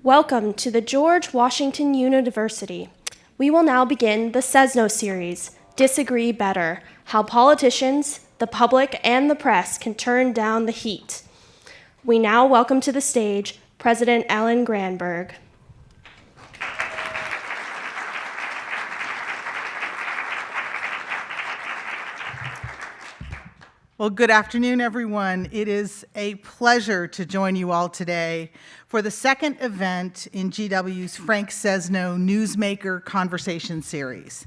Welcome to the George Washington University. We will now begin the Sesno Series, Disagree Better, How Politicians, the Public, and the Press Can Turn Down the Heat. We now welcome to the stage President Ellen Granberg. Well, good afternoon, everyone. It is a pleasure to join you all today for the second event in GW's Frank Sesno Newsmaker Conversation Series.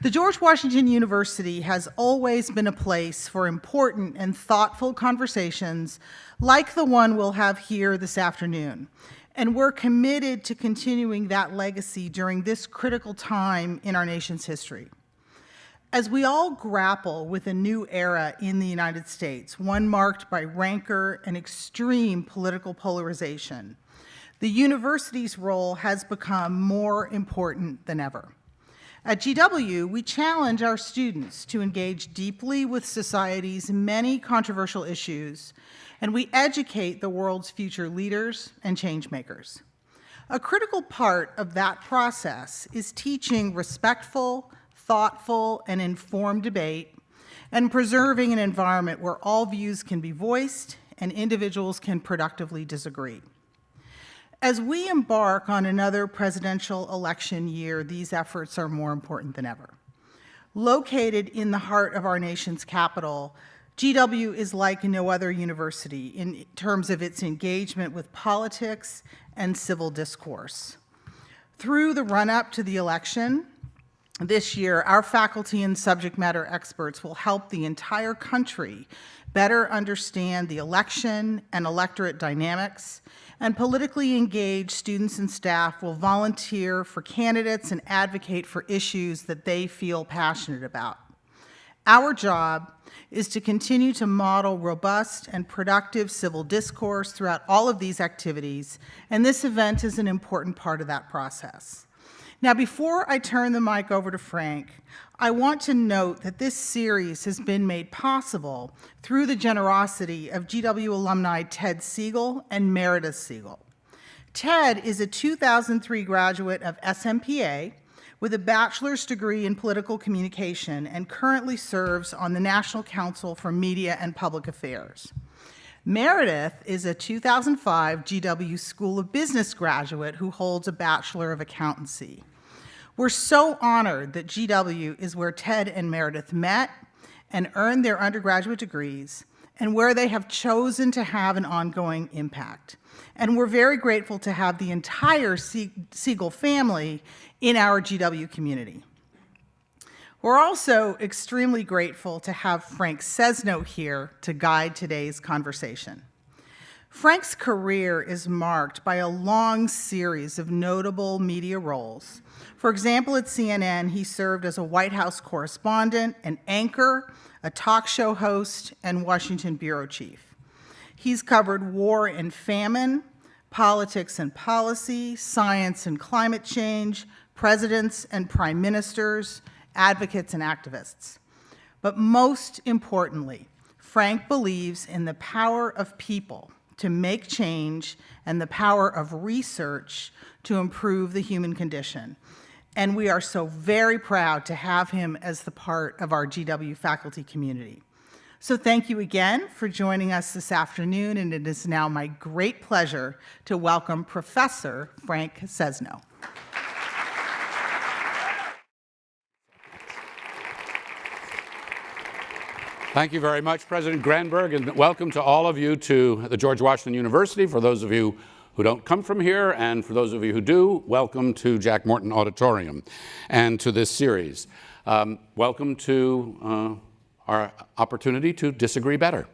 The George Washington University has always been a place for important and thoughtful conversations like the one we'll have here this afternoon. And we're committed to continuing that legacy during this critical time in our nation's history. As we all grapple with a new era in the United States, one marked by rancor and extreme political polarization, the university's role has become more important than ever. At GW, we challenge our students to engage deeply with society's many controversial issues, and we educate the world's future leaders and changemakers. A critical part of that process is teaching respectful, thoughtful, and informed debate, and preserving an environment where all views can be voiced and individuals can productively disagree. As we embark on another presidential election year, these efforts are more important than ever. Located in the heart of our nation's capital, GW is like no other university in terms of its engagement with politics and civil discourse. Through the run-up to the election, this year, our faculty and subject matter experts will help the entire country better understand the election and electorate dynamics, and politically engaged students and staff will volunteer for candidates and advocate for issues that they feel passionate about. Our job is to continue to model robust and productive civil discourse throughout all of these activities, and this event is an important part of that process. Now, before I turn the mic over to Frank, I want to note that this series has been made possible through the generosity of GW alumni Ted Siegel and Meredith Siegel. Ted is a 2003 graduate of SMPA with a bachelor's degree in political communication and currently serves on the National Council for Media and Public Affairs. Meredith is a 2005 GW School of Business graduate who holds a Bachelor of Accountancy. We're so honored that GW is where Ted and Meredith met and earned their undergraduate degrees, and where they have chosen to have an ongoing impact. And we're very grateful to have the entire Siegel family in our GW community. We're also extremely grateful to have Frank Sesno here to guide today's conversation. Frank's career is marked by a long series of notable media roles. For example, at CNN, he served as a White House correspondent, an anchor, a talk show host, and Washington bureau chief. He's covered war and famine, politics and policy, science and climate change, presidents and prime ministers, advocates and activists. But most importantly, Frank believes in the power of people to make change and the power of research to improve the human condition. And we are so very proud to have him as the part of our GW faculty community. So thank you again for joining us this afternoon, and it is now my great pleasure to welcome Professor Frank Sesno. Thank you very much, President Granberg, and welcome to all of you to the George Washington University. For those of you who don't come from here, and for those of you who do, welcome to Jack Morton Auditorium and to this series. Welcome to our opportunity to disagree better.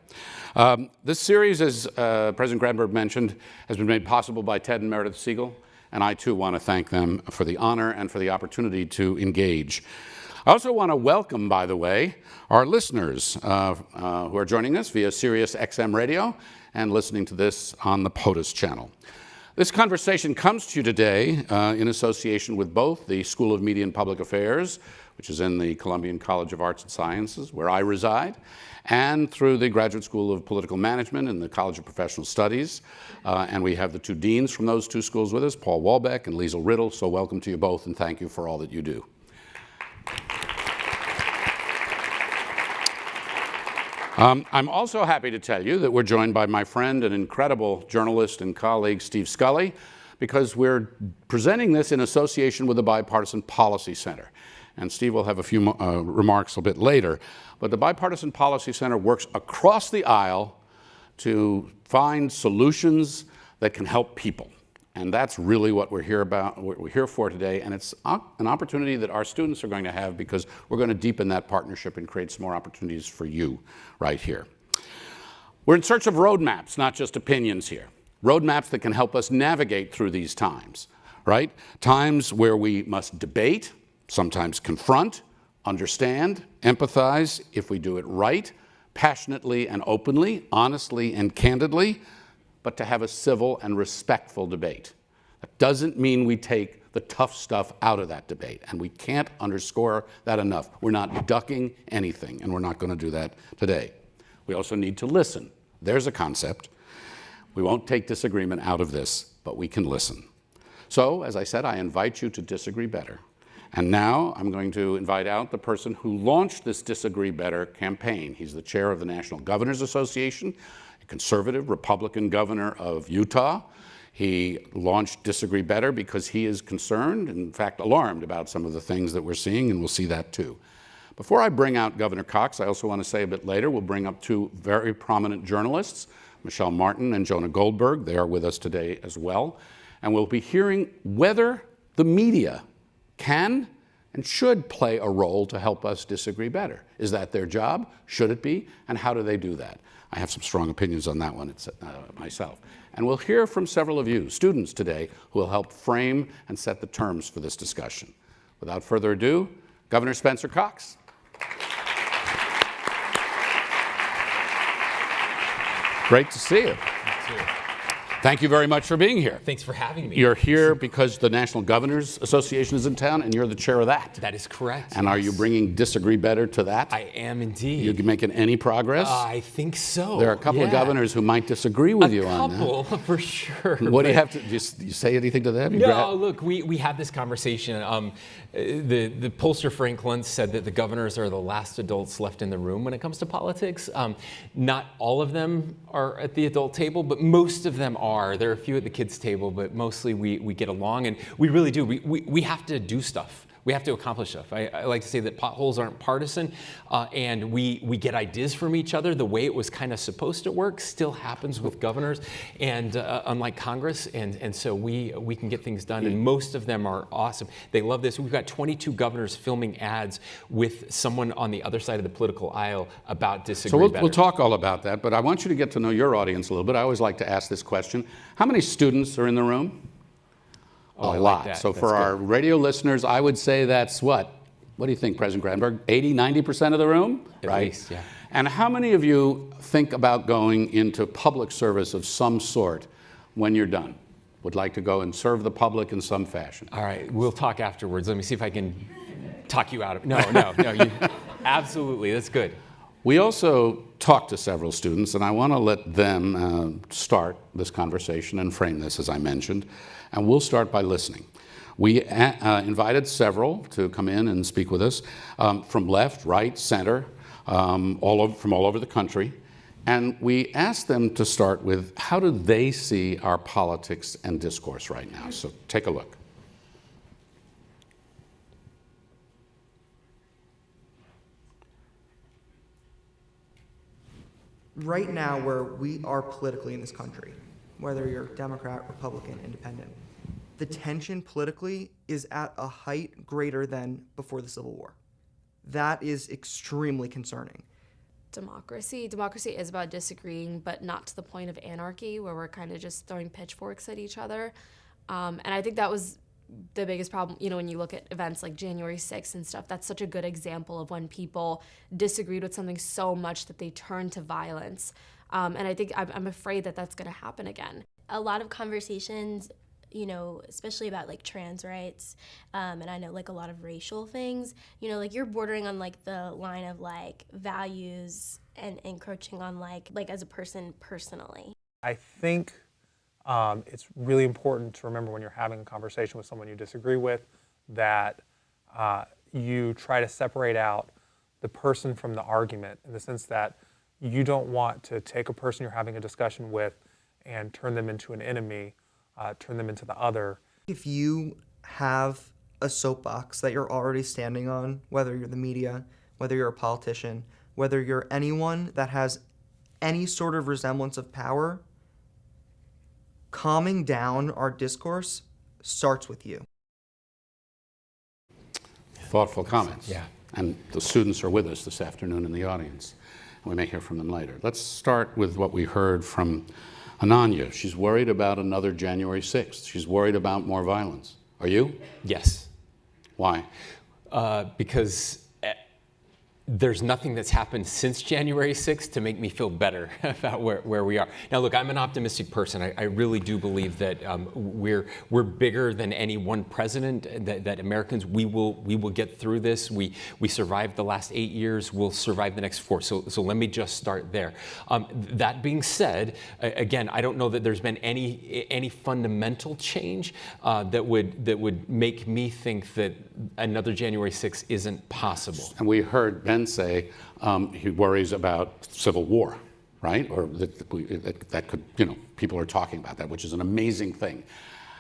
This series, as President Granberg mentioned, has been made possible by Ted and Meredith Siegel, and I too want to thank them for the honor and for the opportunity to engage. I also want to welcome, by the way, our listeners who are joining us via Sirius XM radio and listening to this on the POTUS channel. This conversation comes to you today in association with both the School of Media and Public Affairs, which is in the Columbian College of Arts and Sciences, where I reside, and through the Graduate School of Political Management and the College of Professional Studies. And we have the two deans from those two schools with us, Paul Walbeck and Liesl Riddle. So welcome to you both, and thank you for all that you do. I'm also happy to tell you that we're joined by my friend and incredible journalist and colleague, Steve Scully, because we're presenting this in association with the Bipartisan Policy Center. And Steve will have a few remarks a bit later. But the Bipartisan Policy Center works across the aisle to find solutions that can help people. And that's really what we're here for today. And it's an opportunity that our students are going to have, because we're going to deepen that partnership and create some more opportunities for you right here. We're in search of roadmaps, not just opinions here. Roadmaps that can help us navigate through these times, right? Times where we must debate, sometimes confront, understand, empathize, if we do it right, passionately and openly, honestly and candidly, but to have a civil and respectful debate. That doesn't mean we take the tough stuff out of that debate, and we can't underscore that enough. We're not ducking anything, and we're not going to do that today. We also need to listen. There's a concept. We won't take disagreement out of this, but we can listen. So, as I said, I invite you to disagree better. And now I'm going to invite out the person who launched this Disagree Better campaign. He's the chair of the National Governors Association, a conservative Republican governor of Utah. He launched Disagree Better because he is concerned, in fact alarmed, about some of the things that we're seeing, and we'll see that too. Before I bring out Governor Cox, I also want to say a bit later, we'll bring up two very prominent journalists, Michel Martin and Jonah Goldberg. They are with us today as well. And we'll be hearing whether the media can and should play a role to help us disagree better. Is that their job? Should it be? And how do they do that? I have some strong opinions on that one myself. And we'll hear from several of you, students today, who will help frame and set the terms for this discussion. Without further ado, Governor Spencer Cox. Great to see you. Thank you very much for being here. Thanks for having me. You're here because the National Governors Association is in town, and you're the chair of that. That is correct. And yes. Are you bringing Disagree Better to that? I am indeed. You making any progress? I think so. There are a couple of governors who might disagree with you on that. A couple, for sure. What do you have to, you say anything to them? Look, we had this conversation. The pollster Frank Luntz said that the governors are the last adults left in the room when it comes to politics. Not all of them are at the adult table, but most of them are. There are a few at the kids' table, but mostly we get along, and we really do. We have to do stuff. We have to accomplish stuff. I like to say that potholes aren't partisan, and we get ideas from each other. The way it was kind of supposed to work still happens with governors, and unlike Congress, and so we can get things done, and most of them are awesome. They love this. We've got 22 governors filming ads with someone on the other side of the political aisle about Disagree Better. So we'll talk all about that, but I want you to get to know your audience a little bit. I always like to ask this question. How many students are in the room? A lot. Like so for our radio listeners, I would say that's what? What do you think, President Granberg? 80, 90% of the room? At least, yeah. And how many of you think about going into public service of some sort when you're done? Would like to go and serve the public in some fashion? All right, we'll talk afterwards. Let me see if I can talk you out of it. No, absolutely, that's good. We also talked to several students, and I want to let them start this conversation and frame this, as I mentioned, and we'll start by listening. We invited several to come in and speak with us from left, right, center, from all over the country, and we asked them to start with how do they see our politics and discourse right now. So take a look. Right now, where we are politically in this country, whether you're Democrat, Republican, Independent, the tension politically is at a height greater than before the Civil War. That is extremely concerning. Democracy is about disagreeing, but not to the point of anarchy, where we're kind of just throwing pitchforks at each other. And I think that was the biggest problem, when you look at events like January 6th and stuff. That's such a good example of when people disagreed with something so much that they turned to violence. And I think I'm afraid that that's going to happen again. A lot of conversations, especially about like trans rights, and I know like a lot of racial things, like you're bordering on like the line of like values and encroaching on like as a person personally. I think it's really important to remember when you're having a conversation with someone you disagree with that you try to separate out the person from the argument, in the sense that you don't want to take a person you're having a discussion with and turn them into an enemy, turn them into the other. If you have a soapbox that you're already standing on, whether you're the media, whether you're a politician, whether you're anyone that has any sort of resemblance of power, calming down our discourse starts with you. Thoughtful comments. Yeah. And the students are with us this afternoon in the audience. And we may hear from them later. Let's start with what we heard from Ananya. She's worried about another January 6th. She's worried about more violence. Are you? Yes. Why? Because there's nothing that's happened since January 6th to make me feel better about where we are. Now, look, I'm an optimistic person. I really do believe that we're bigger than any one president. That Americans, we will get through this. We survived the last 8 years. We'll survive the next 4. So let me just start there. That being said, again, I don't know that there's been any fundamental change that would make me think that another January 6th isn't possible. And we heard Ben say he worries about civil war, right? Or that could, people are talking about that, which is an amazing thing.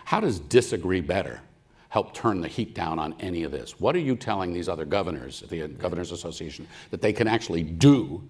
How does disagree better help turn the heat down on any of this? What are you telling these other governors, the Governors Association, that they can actually do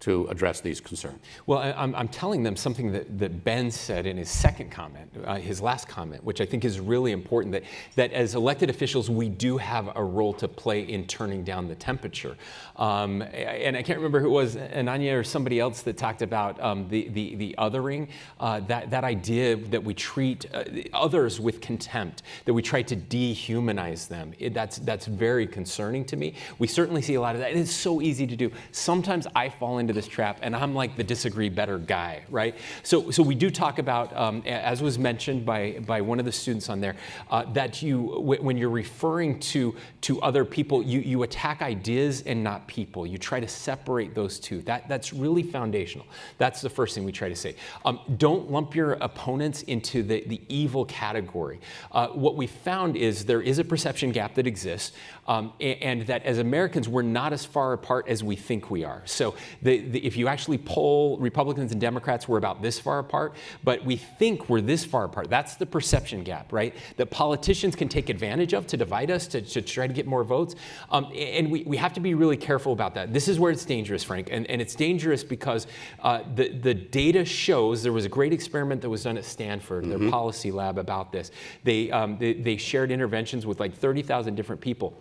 to address these concerns? Well, I'm telling them something that Ben said in his second comment, his last comment, which I think is really important, that as elected officials, we do have a role to play in turning down the temperature. And I can't remember who it was, Ananya or somebody else, that talked about the othering, that idea that we treat others with contempt, that we try to dehumanize them. That's very concerning to me. We certainly see a lot of that. And it's so easy to do. Sometimes I fall into this trap, and I'm like the disagree better guy, right? So we do talk about, as was mentioned by one of the students on there, that when you're referring to other people, you attack ideas and not people. You try to separate those two. That's really foundational. That's the first thing we try to say. Don't lump your opponents into the evil category. What we found is there is a perception gap that exists, and that as Americans, we're not as far apart as we think we are. So if you actually poll Republicans and Democrats, we're about this far apart, but we think we're this far apart. That's the perception gap, right? That politicians can take advantage of to divide us, to try to get more votes. And we have to be really careful about that. This is where it's dangerous, Frank, and it's dangerous because the data shows, there was a great experiment that was done at Stanford, their policy lab, about this. They shared interventions with like 30,000 different people.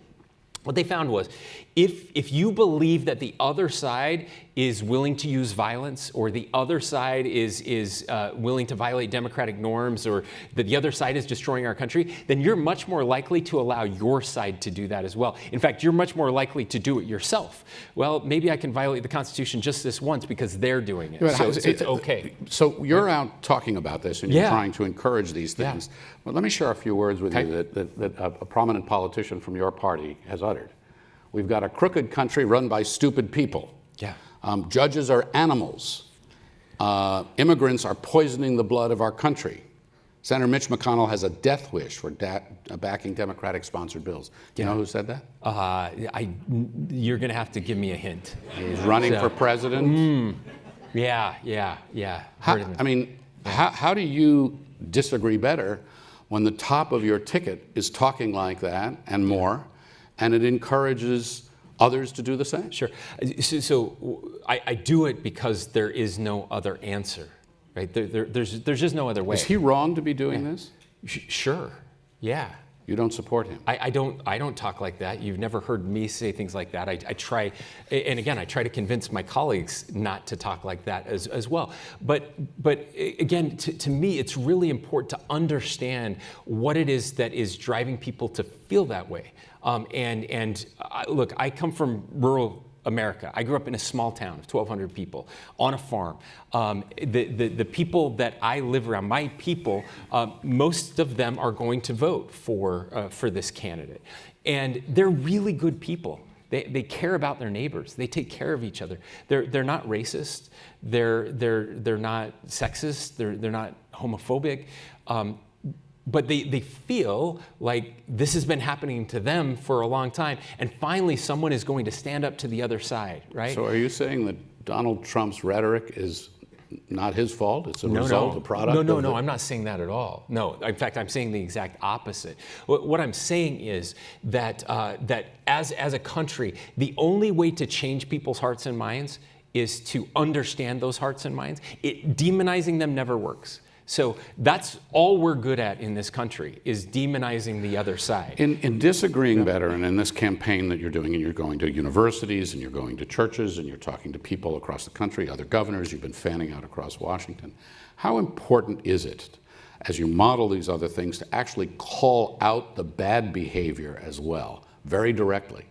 What they found was, if you believe that the other side is willing to use violence, or the other side is willing to violate democratic norms, or that the other side is destroying our country, then you're much more likely to allow your side to do that as well. In fact, you're much more likely to do it yourself. Well, maybe I can violate the Constitution just this once because they're doing it. So it's okay. So you're out talking about this, and you're trying to encourage these things. Yeah. Well, let me share a few words with you that a prominent politician from your party has uttered. We've got a crooked country run by stupid people. Yeah. Judges are animals. Immigrants are poisoning the blood of our country. Senator Mitch McConnell has a death wish for backing Democratic-sponsored bills. Do you know who said that? You're going to have to give me a hint. He's running for president. Yeah. How do you disagree better when the top of your ticket is talking like that and more, and it encourages others to do the same? Sure. So I do it because there is no other answer, right? There's just no other way. Is he wrong to be doing this? Sure. Yeah. You don't support him? I don't talk like that. You've never heard me say things like that. I try, and again, I try to convince my colleagues not to talk like that as well. But again, to me, it's really important to understand what it is that is driving people to feel that way. Look, I come from rural America. I grew up in a small town of 1,200 people on a farm. The people that I live around, my people, most of them are going to vote for this candidate. And they're really good people. They care about their neighbors. They take care of each other. They're not racist. They're not sexist. They're not homophobic. But they feel like this has been happening to them for a long time, and finally someone is going to stand up to the other side, right? So are you saying that Donald Trump's rhetoric is not his fault? It's a result, a product? No, I'm not saying that at all. No, in fact, I'm saying the exact opposite. What I'm saying is that that as a country, the only way to change people's hearts and minds is to understand those hearts and minds. Demonizing them never works. So that's all we're good at in this country, is demonizing the other side. In disagreeing better, and in this campaign that you're doing, and you're going to universities, and you're going to churches, and you're talking to people across the country, other governors, you've been fanning out across Washington, how important is it, as you model these other things, to actually call out the bad behavior as well, very directly?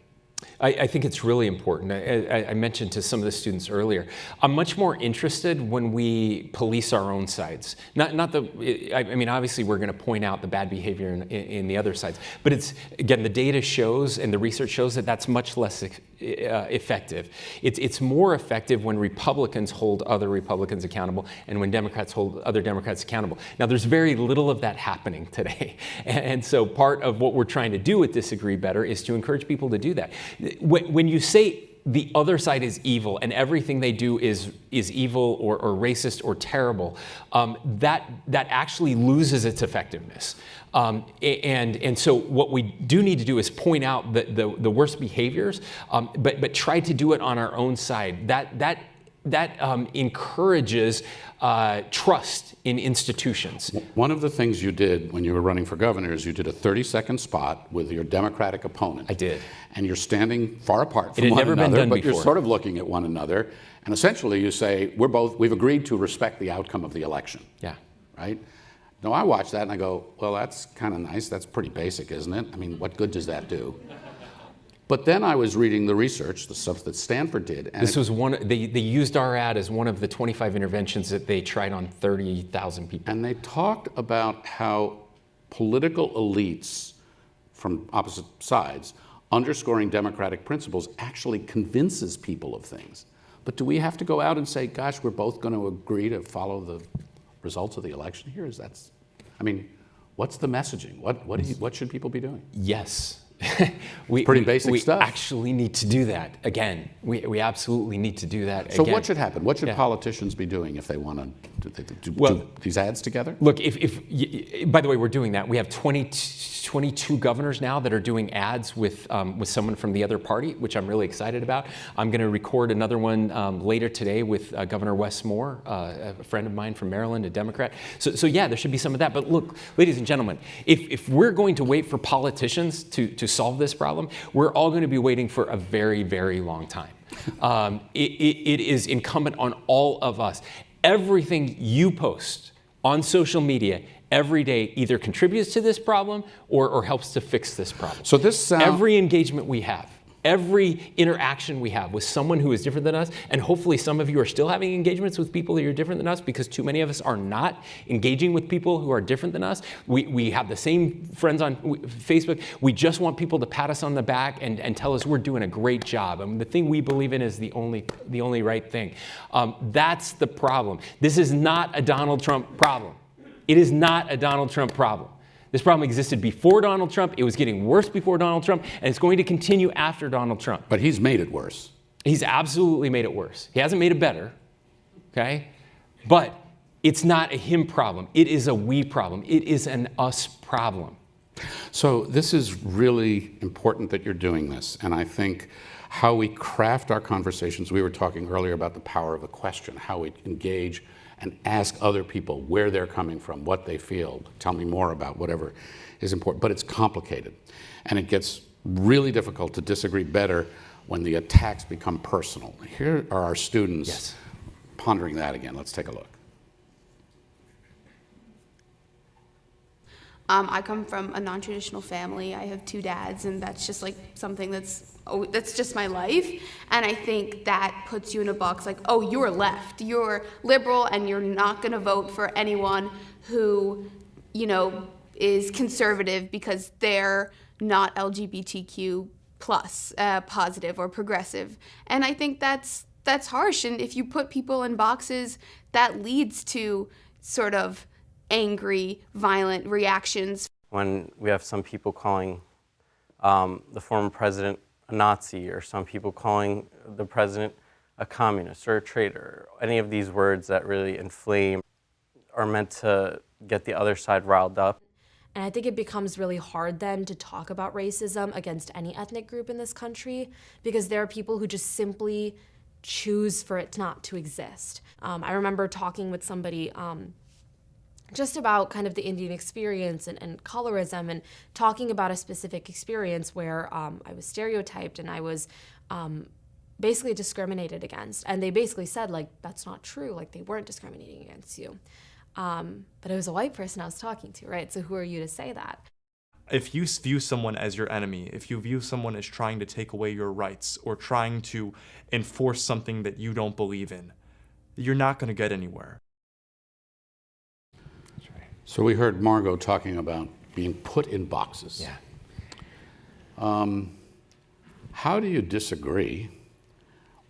I think it's really important. I mentioned to some of the students earlier, I'm much more interested when we police our own sides. I mean, obviously we're going to point out the bad behavior in the other sides, but it's, again, the data shows and the research shows that that's much less effective. It's more effective when Republicans hold other Republicans accountable and when Democrats hold other Democrats accountable. Now, there's very little of that happening today. And so part of what we're trying to do with Disagree Better is to encourage people to do that. When you say the other side is evil and everything they do is evil or racist or terrible, that actually loses its effectiveness. And so what we do need to do is point out the worst behaviors, but try to do it on our own side. That encourages trust in institutions. One of the things you did when you were running for governor is you did a 30-second spot with your Democratic opponent. I did. And you're standing far apart from one one another, been done but before. You're sort of looking at one another, and essentially you say, we've agreed to respect the outcome of the election. Yeah. Right? Now I watch that and I go, well, that's kind of nice. That's pretty basic, isn't it? I mean, what good does that do? But then I was reading the research, the stuff that Stanford did. And this was one, they used our ad as one of the 25 interventions that they tried on 30,000 people. And they talked about how political elites from opposite sides underscoring democratic principles actually convinces people of things. But do we have to go out and say, gosh, we're both going to agree to follow the results of the election here? I mean, what's the messaging? What should people be doing? Yes. Pretty basic stuff. We actually need to do that. Again, we absolutely need to do that So again. what should happen? What should politicians be doing if they want to do these ads together? Look, by the way, we're doing that. We have 22 governors now that are doing ads with someone from the other party, which I'm really excited about. I'm going to record another one later today with Governor Wes Moore, a friend of mine from Maryland, a Democrat. So yeah, there should be some of that. But look, ladies and gentlemen, if we're going to wait for politicians to solve this problem, we're all going to be waiting for a very, very long time. It is incumbent on all of us. Everything you post on social media every day either contributes to this problem or helps to fix this problem. So this every engagement we have, every interaction we have with someone who is different than us, and hopefully some of you are still having engagements with people who are different than us because too many of us are not engaging with people who are different than us. We have the same friends on Facebook. We just want people to pat us on the back and tell us we're doing a great job. I mean, the thing we believe in is the only right thing. That's the problem. This is not a Donald Trump problem. It is not a Donald Trump problem. This problem existed before Donald Trump. It was getting worse before Donald Trump, and it's going to continue after Donald Trump. But he's made it worse. He's absolutely made it worse. He hasn't made it better, okay? But it's not a him problem. It is a we problem. It is an us problem. So this is really important that you're doing this, and I think how we craft our conversations, we were talking earlier about the power of a question, how we engage and ask other people where they're coming from, what they feel, tell me more about whatever is important. But it's complicated. And it gets really difficult to disagree better when the attacks become personal. Here are our students pondering that again. Let's take a look. I come from a non-traditional family. I have 2 dads, and that's just like something that's just my life. And I think that puts you in a box like, oh, you're left, you're liberal, and you're not going to vote for anyone who, you know, is conservative because they're not LGBTQ plus positive or progressive. And I think that's harsh. And if you put people in boxes, that leads to sort of angry, violent reactions. When we have some people calling the former president a Nazi, or some people calling the president a communist or a traitor, any of these words that really inflame are meant to get the other side riled up. And I think it becomes really hard then to talk about racism against any ethnic group in this country, because there are people who just simply choose for it not to exist. I remember talking with somebody just about kind of the Indian experience and colorism, and talking about a specific experience where I was stereotyped and I was basically discriminated against. And they basically said, like, that's not true. Like, they weren't discriminating against you. But it was a white person I was talking to, right? So who are you to say that? If you view someone as your enemy, if you view someone as trying to take away your rights or trying to enforce something that you don't believe in, you're not going to get anywhere. So we heard Margot talking about being put in boxes. Yeah. How do you disagree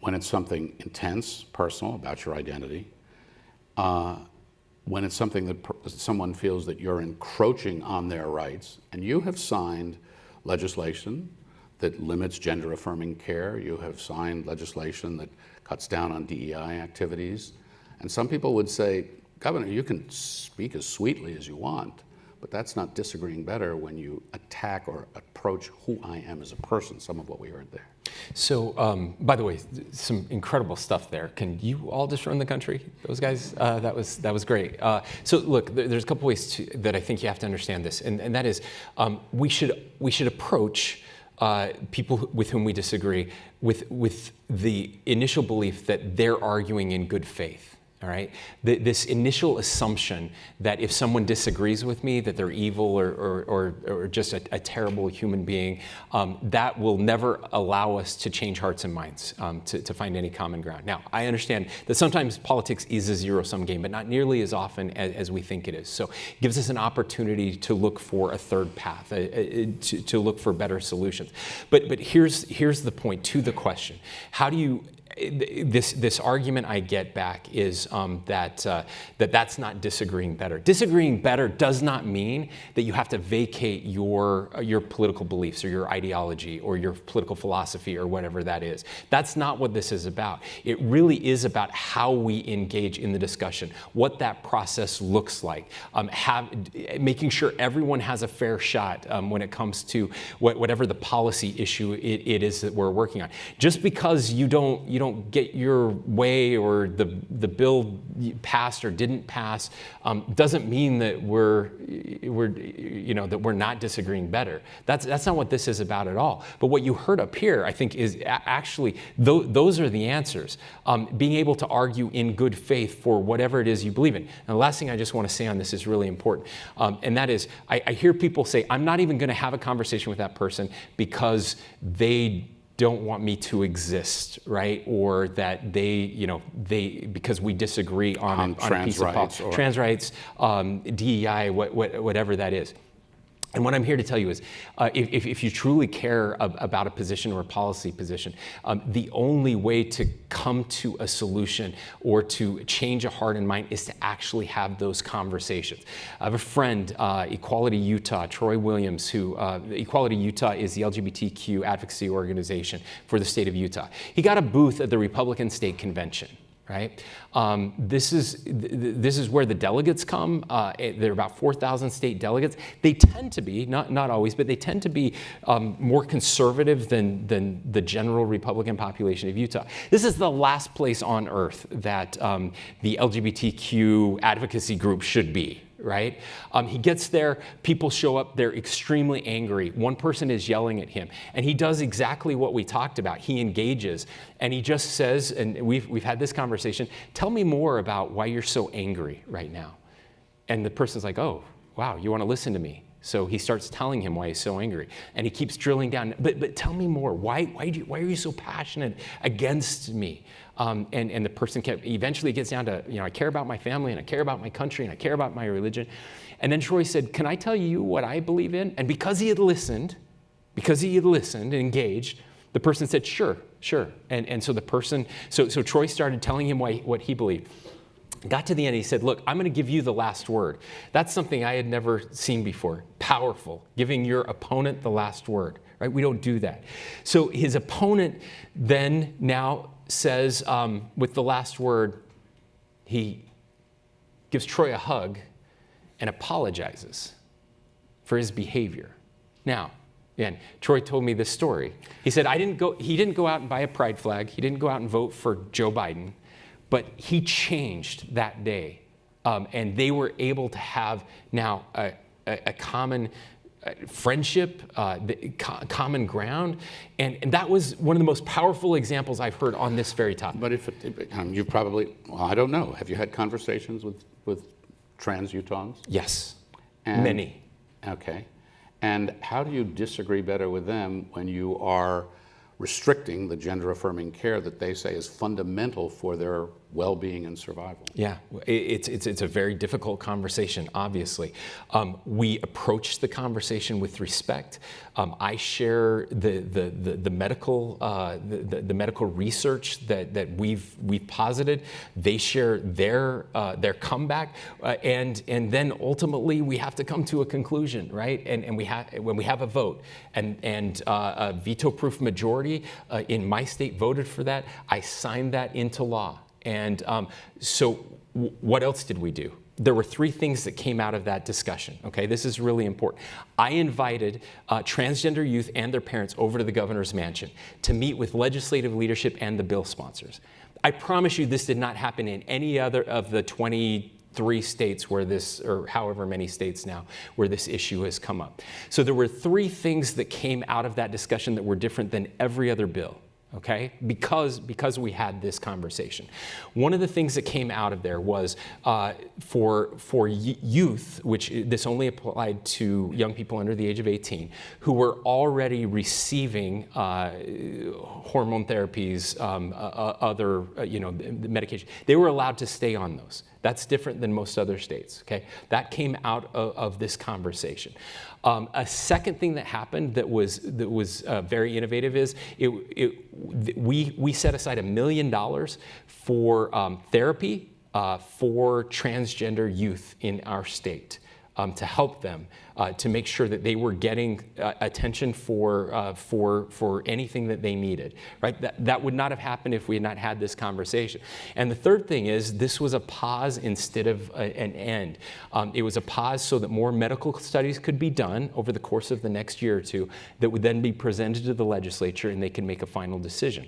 when it's something intense, personal, about your identity, when it's something that someone feels that you're encroaching on their rights, and you have signed legislation that limits gender-affirming care, you have signed legislation that cuts down on DEI activities, and some people would say, Governor, you can speak as sweetly as you want, but that's not disagreeing better when you attack or approach who I am as a person, some of what we heard there. So, by the way, some incredible stuff there. Can you all just run the country? Those guys, that was great. So look, there's a couple ways that I think you have to understand this, and that is, we should approach people with whom we disagree with the initial belief that they're arguing in good faith. All right. This initial assumption that if someone disagrees with me, that they're evil or just a terrible human being, that will never allow us to change hearts and minds, to find any common ground. Now, I understand that sometimes politics is a zero-sum game, but not nearly as often as we think it is. So it gives us an opportunity to look for a third path, to look for better solutions. But here's the point to the question: how do you? This argument I get back is that's not disagreeing better. Disagreeing better does not mean that you have to vacate your political beliefs or your ideology or your political philosophy or whatever that is. That's not what this is about. It really is about how we engage in the discussion, what that process looks like, making sure everyone has a fair shot when it comes to whatever the policy issue it is that we're working on. Just because you don't get your way or the bill passed or didn't pass doesn't mean that we're not disagreeing better. That's not what this is about at all. But what you heard up here, I think, is actually those are the answers. Being able to argue in good faith for whatever it is you believe in. And the last thing I just want to say on this is really important, and that is I hear people say, I'm not even going to have a conversation with that person because they don't want me to exist, right? Or that they because we disagree on a piece of policy, trans rights, DEI, whatever that is. And what I'm here to tell you is, if you truly care about a position or a policy position, the only way to come to a solution or to change a heart and mind is to actually have those conversations. I have a friend, Equality Utah, Troy Williams, who Equality Utah is the LGBTQ advocacy organization for the state of Utah. He got a booth at the Republican State Convention. Right? This is where the delegates come. There are about 4,000 state delegates. They tend to be, not always, but they tend to be more conservative than the general Republican population of Utah. This is the last place on earth that the LGBTQ advocacy group should be. Right? He gets there, people show up, they're extremely angry. One person is yelling at him, and he does exactly what we talked about. He engages, and he just says, and we've had this conversation, tell me more about why you're so angry right now. And the person's like, oh, wow, you want to listen to me? So he starts telling him why he's so angry, and he keeps drilling down. But tell me more. Why are you so passionate against me? And the person eventually gets down to, I care about my family, and I care about my country, and I care about my religion. And then Troy said, can I tell you what I believe in? And because he had listened and engaged, the person said, sure. And so the person, so Troy started telling him what he believed. Got to the end, he said, look, I'm going to give you the last word. That's something I had never seen before. Powerful, giving your opponent the last word, right? We don't do that. So his opponent then now says, with the last word, he gives Troy a hug and apologizes for his behavior. Now, again, Troy told me this story. He said, he didn't go out and buy a pride flag. He didn't go out and vote for Joe Biden. But he changed that day, and they were able to have now a common friendship, common ground, and that was one of the most powerful examples I've heard on this very topic. But you've probably, I don't know, have you had conversations with trans Utahns? Yes, And, many. Okay, and how do you disagree better with them when you are restricting the gender-affirming care that they say is fundamental for their well-being and survival? Yeah, it's a very difficult conversation, obviously. We approach the conversation with respect. I share the medical research that we've posited. They share their comeback, and then ultimately we have to come to a conclusion, right? And when we have a vote and a veto-proof majority in my state voted for that, I signed that into law. And so what else did we do? There were three things that came out of that discussion, okay? This is really important. I invited transgender youth and their parents over to the governor's mansion to meet with legislative leadership and the bill sponsors. I promise you this did not happen in any other of the 23 states where this, or however many states now, where this issue has come up. So there were three things that came out of that discussion that were different than every other bill. Okay, because we had this conversation. One of the things that came out of there was for youth, which this only applied to young people under the age of 18, who were already receiving hormone therapies, other medication. They were allowed to stay on those. That's different than most other states. Okay, that came out of this conversation. A second thing that happened that was very innovative is we set aside $1 million for therapy for transgender youth in our state to help them to make sure that they were getting attention for anything that they needed. Right? That would not have happened if we had not had this conversation. And the third thing is this was a pause instead of an end. It was a pause so that more medical studies could be done over the course of the next year or two that would then be presented to the legislature and they can make a final decision.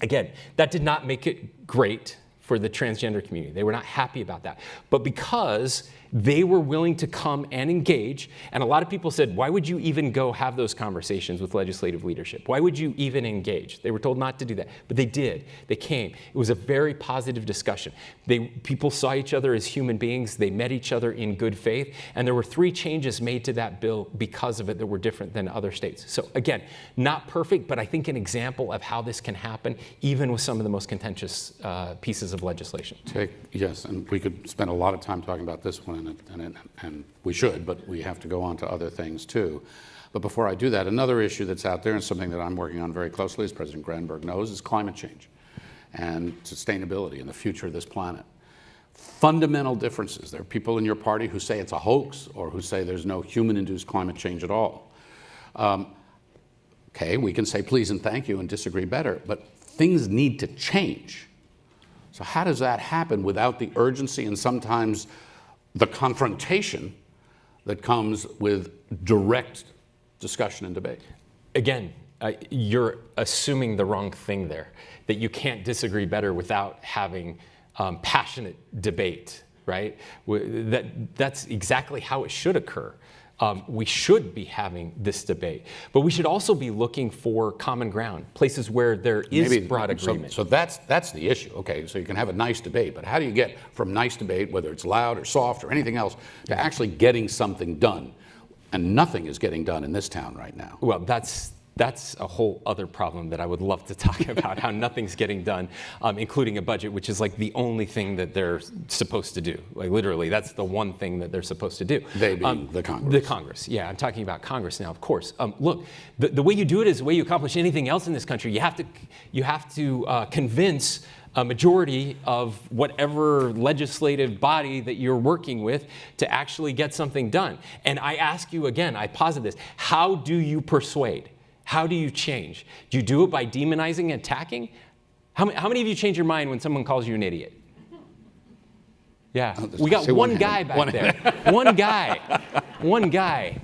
Again, that did not make it great for the transgender community. They were not happy about that. But because they were willing to come and engage, and a lot of people said, why would you even go have those conversations with legislative leadership? Why would you even engage? They were told not to do that, but they did. They came. It was a very positive discussion. People saw each other as human beings. They met each other in good faith, and there were 3 changes made to that bill because of it that were different than other states. So again, not perfect, but I think an example of how this can happen even with some of the most contentious pieces of legislation. Yes, and we could spend a lot of time talking about this one, and we should, but we have to go on to other things too. But before I do that, another issue that's out there and something that I'm working on very closely, as President Granberg knows, is climate change and sustainability and the future of this planet. Fundamental differences. There are people in your party who say it's a hoax or who say there's no human-induced climate change at all. Okay, we can say please and thank you and disagree better, but things need to change. So how does that happen without the urgency and sometimes the confrontation that comes with direct discussion and debate? Again, you're assuming the wrong thing there, that you can't disagree better without having passionate debate, right? That's exactly how it should occur. We should be having this debate, but we should also be looking for common ground, places where there is broad agreement. So that's the issue. Okay, so you can have a nice debate, but how do you get from nice debate, whether it's loud or soft or anything else, to actually getting something done? And nothing is getting done in this town right now. Well, that's a whole other problem that I would love to talk about, how nothing's getting done, including a budget, which is like the only thing that they're supposed to do. Like literally, that's the one thing that they're supposed to do. They being the Congress. The Congress, yeah, I'm talking about Congress now, of course. Look, the way you do it is the way you accomplish anything else in this country. You have to convince a majority of whatever legislative body that you're working with to actually get something done. And I ask you again, I posit this, how do you persuade? How do you change? Do you do it by demonizing and attacking? How many of you change your mind when someone calls you an idiot? Yeah, we got one guy back there. One guy. One guy.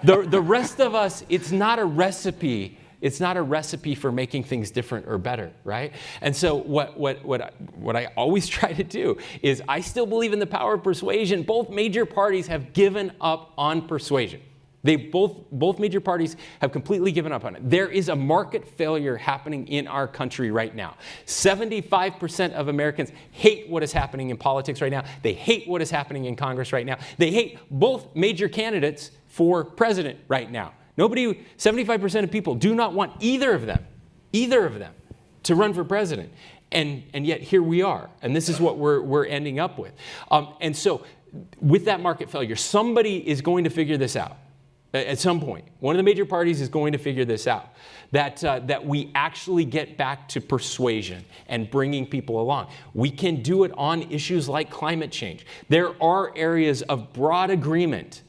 The rest of us, it's not a recipe. It's not a recipe for making things different or better, right? And so what I always try to do is I still believe in the power of persuasion. Both major parties have given up on persuasion. Both major parties have completely given up on it. There is a market failure happening in our country right now. 75% of Americans hate what is happening in politics right now. They hate what is happening in Congress right now. They hate both major candidates for president right now. 75% of people do not want either of them to run for president. And yet here we are. And this is what we're ending up with. And so with that market failure, somebody is going to figure this out. At some point, one of the major parties is going to figure this out, that we actually get back to persuasion and bringing people along. We can do it on issues like climate change. There are areas of broad agreement,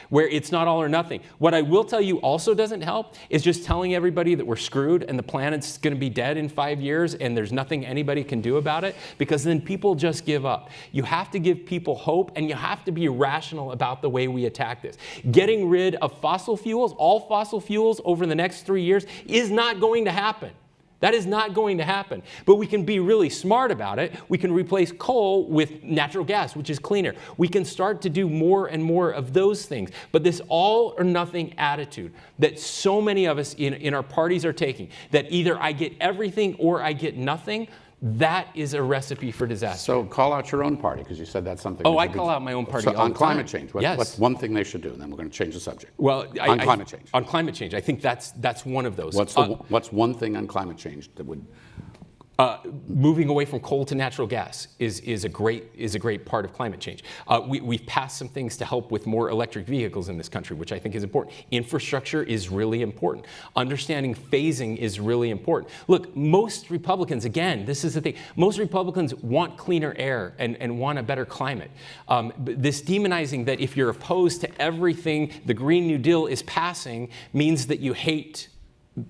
where it's not all or nothing. What I will tell you also doesn't help is just telling everybody that we're screwed and the planet's going to be dead in 5 years and there's nothing anybody can do about it, because then people just give up. You have to give people hope, and you have to be rational about the way we attack this. Getting rid of fossil fuels, all fossil fuels over the next 3 years, is not going to happen. That is not going to happen. But we can be really smart about it. We can replace coal with natural gas, which is cleaner. We can start to do more and more of those things. But this all or nothing attitude that so many of us in our parties are taking, that either I get everything or I get nothing, that is a recipe for disaster. So call out your own party, because you said that's something. Oh, I call out my own party all on the climate time. change. Yes. What's one thing they should do? And then we're going to change the subject. Well, on climate change. On climate change, I think that's one of those. What's one thing on climate change that would? Moving away from coal to natural gas is a great part of climate change. We've passed some things to help with more electric vehicles in this country, which I think is important. Infrastructure is really important. Understanding phasing is really important. Look, most Republicans, again, this is the thing, most Republicans want cleaner air and want a better climate. This demonizing that if you're opposed to everything the Green New Deal is passing means that you hate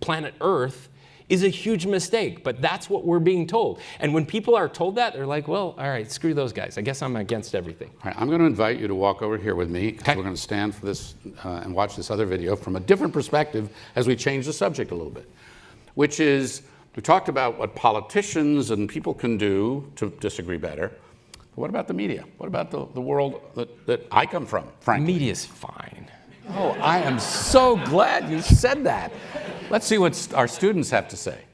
planet Earth is a huge mistake, but that's what we're being told. And when people are told that, they're like, well, all right, screw those guys. I guess I'm against everything. All right, I'm going to invite you to walk over here with me, because we're going to stand for this and watch this other video from a different perspective as we change the subject a little bit, which is, we talked about what politicians and people can do to disagree better. But what about the media? What about the world that I come from, frankly? Media's fine. Oh, I am so glad you said that. Let's see what our students have to say.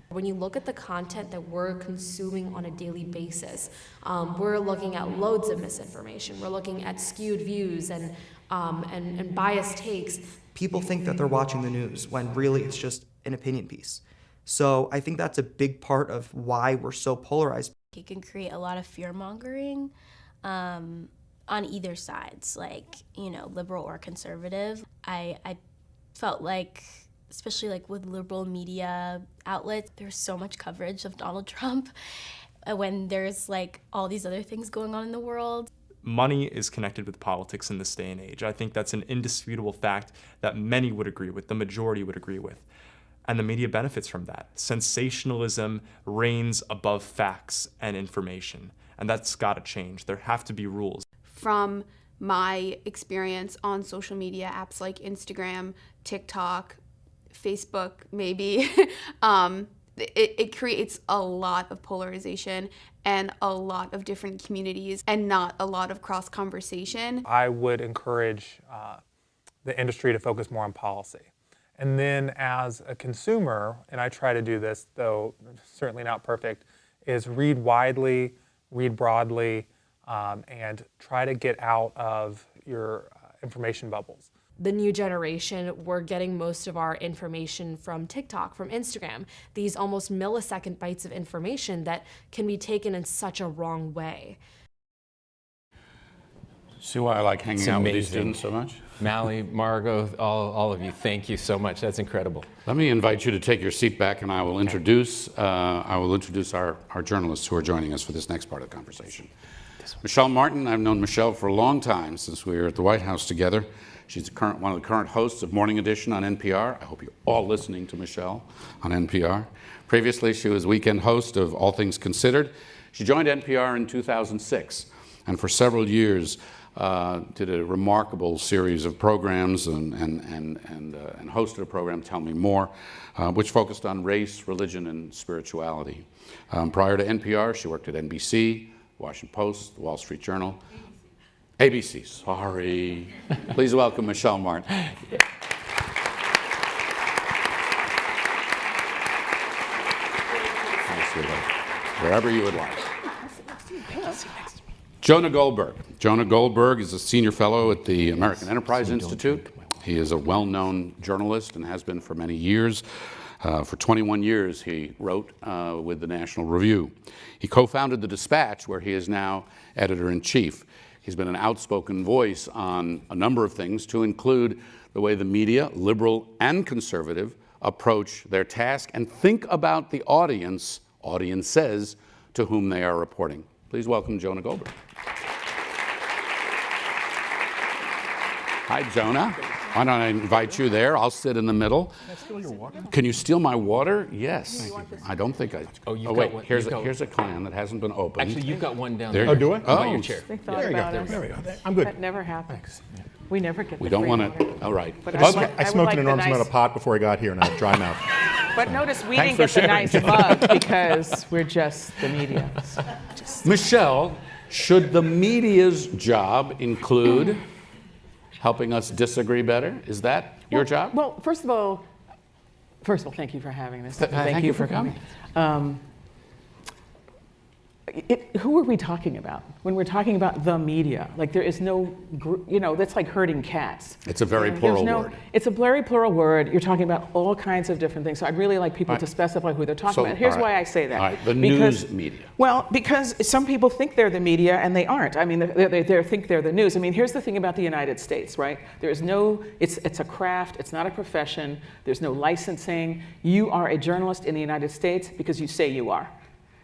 When you look at the content that we're consuming on a daily basis, we're looking at loads of misinformation. We're looking at skewed views and biased takes. People think that they're watching the news when really it's just an opinion piece. So I think that's a big part of why we're so polarized. It can create a lot of fear-mongering on either sides, like, liberal or conservative. I felt like, especially like with liberal media outlets, there's so much coverage of Donald Trump when there's like all these other things going on in the world. Money is connected with politics in this day and age. I think that's an indisputable fact that many would agree with, the majority would agree with. And the media benefits from that. Sensationalism reigns above facts and information, and that's got to change. There have to be rules. From my experience on social media apps like Instagram, TikTok, Facebook, maybe, it creates a lot of polarization and a lot of different communities and not a lot of cross conversation. I would encourage the industry to focus more on policy. And then as a consumer, and I try to do this, though certainly not perfect, is read widely, read broadly, and try to get out of your information bubbles. The new generation, we're getting most of our information from TikTok, from Instagram, these almost millisecond bites of information that can be taken in such a wrong way. See why I like hanging out with these students so much? Mally, Margot, all of you, thank you so much. That's incredible. Let me invite you to take your seat back, and I will introduce our journalists who are joining us for this next part of the conversation. Michel Martin, I've known Michelle for a long time, since we were at the White House together. She's one of the current hosts of Morning Edition on NPR. I hope you're all listening to Michelle on NPR. Previously, she was weekend host of All Things Considered. She joined NPR in 2006, and for several years did a remarkable series of programs and hosted a program, Tell Me More, which focused on race, religion, and spirituality. Prior to NPR, she worked at NBC, Washington Post, the Wall Street Journal. ABC, sorry. Please welcome Michel Martin. Wherever you would like. Jonah Goldberg. Jonah Goldberg is a senior fellow at the American Enterprise Institute. He is a well-known journalist and has been for many years. For 21 years, he wrote with the National Review. He co-founded The Dispatch, where he is now editor-in-chief. He's been an outspoken voice on a number of things, to include the way the media, liberal and conservative, approach their task and think about the audiences to whom they are reporting. Please welcome Jonah Goldberg. Hi, Jonah. Why don't I invite you there? I'll sit in the middle. Can I steal your water? Can you steal my water? Yes. I don't think I. Oh, wait. Here's a can that hasn't been opened. Actually, you've got one down There there. you go. Oh, do I? By your chair. There you go. There we go. I'm good. That never happens. We never get We the don't free want water. to. All right. But Okay. I smoked an enormous amount of pot before I got here, and I have dry mouth. But notice we Thanks didn't for get the sharing, nice mug because we're just the media. So Michelle, should the media's job include helping us disagree better? Is that your job? Well, first of all, thank you for having this. Thank you for coming. Who are we talking about when we're talking about the media? Like, there is no, that's like herding cats. It's a very There's plural word. It's a very plural word. You're talking about all kinds of different things. So I'd really like people to specify who they're talking about. Here's all right. why I say that. All right, the news media. Well, because some people think they're the media and they aren't. I mean, they think they're the news. I mean, here's the thing about the United States, right? There is no, it's a craft, it's not a profession, there's no licensing. You are a journalist in the United States because you say you are.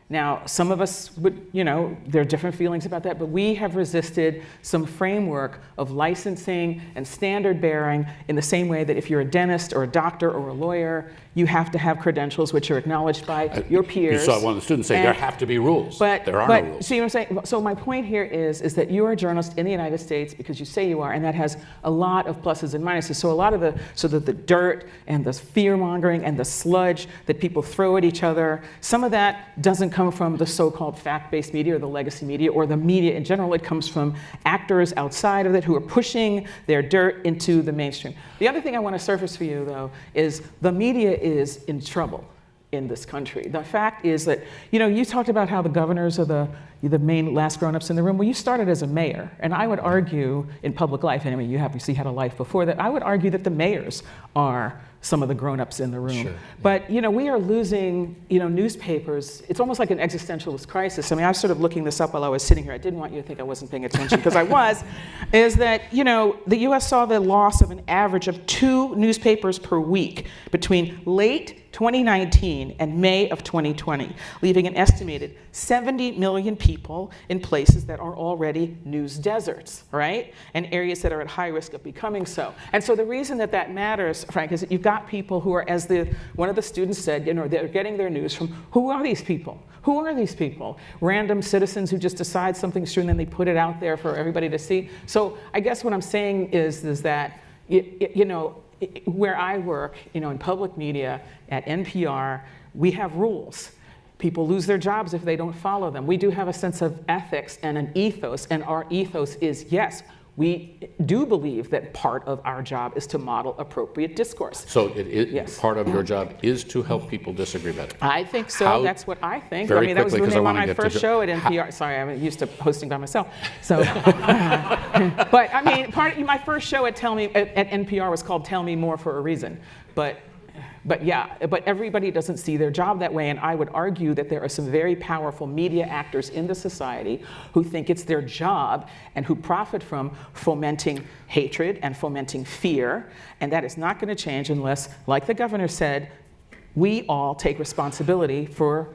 Now, some of us would, there are different feelings about that, but we have resisted some framework of licensing and standard bearing in the same way that if you're a dentist or a doctor or a lawyer, you have to have credentials which are acknowledged by your peers. You saw one of the students say there have to be rules. But there are no rules. See what I'm saying? So my point here is that you are a journalist in the United States because you say you are, and that has a lot of pluses and minuses. So that the dirt and the fear mongering and the sludge that people throw at each other, some of that doesn't come from the so-called fact-based media or the legacy media or the media in general. It comes from actors outside of it who are pushing their dirt into the mainstream. The other thing I want to surface for you, though, is the media is in trouble in this country. The fact is that, you talked about how the governors are the main last grown-ups in the room. Well, you started as a mayor, and I would argue in public life, and I mean, you obviously had a life before that, I would argue that the mayors are some of the grown-ups in the room. Sure. But, we are losing, newspapers. It's almost like an existentialist crisis. I mean, I was sort of looking this up while I was sitting here. I didn't want you to think I wasn't paying attention, because I was, is that, the US saw the loss of an average of 2 newspapers per week between late 2019 and May of 2020, leaving an estimated 70 million people in places that are already news deserts, right? And areas that are at high risk of becoming so. And so the reason that matters, Frank, is that you've got people who are, as one of the students said, they're getting their news from, who are these people? Who are these people? Random citizens who just decide something's true and then they put it out there for everybody to see. So I guess what I'm saying is that, where I work, in public media at NPR, we have rules. People lose their jobs if they don't follow them. We do have a sense of ethics and an ethos, and our ethos is, yes, we do believe that part of our job is to model appropriate discourse. So Yes. part of your job is to help people disagree better. I think so. How- That's what I think. Very I mean, that was the quickly, 'cause I name on wanna my get to first Jo- show at NPR. Sorry, I'm used to hosting by myself. So, but I mean, my first show at NPR was called "Tell Me More" for a reason. But everybody doesn't see their job that way, and I would argue that there are some very powerful media actors in the society who think it's their job and who profit from fomenting hatred and fomenting fear, and that is not going to change unless, like the governor said, we all take responsibility for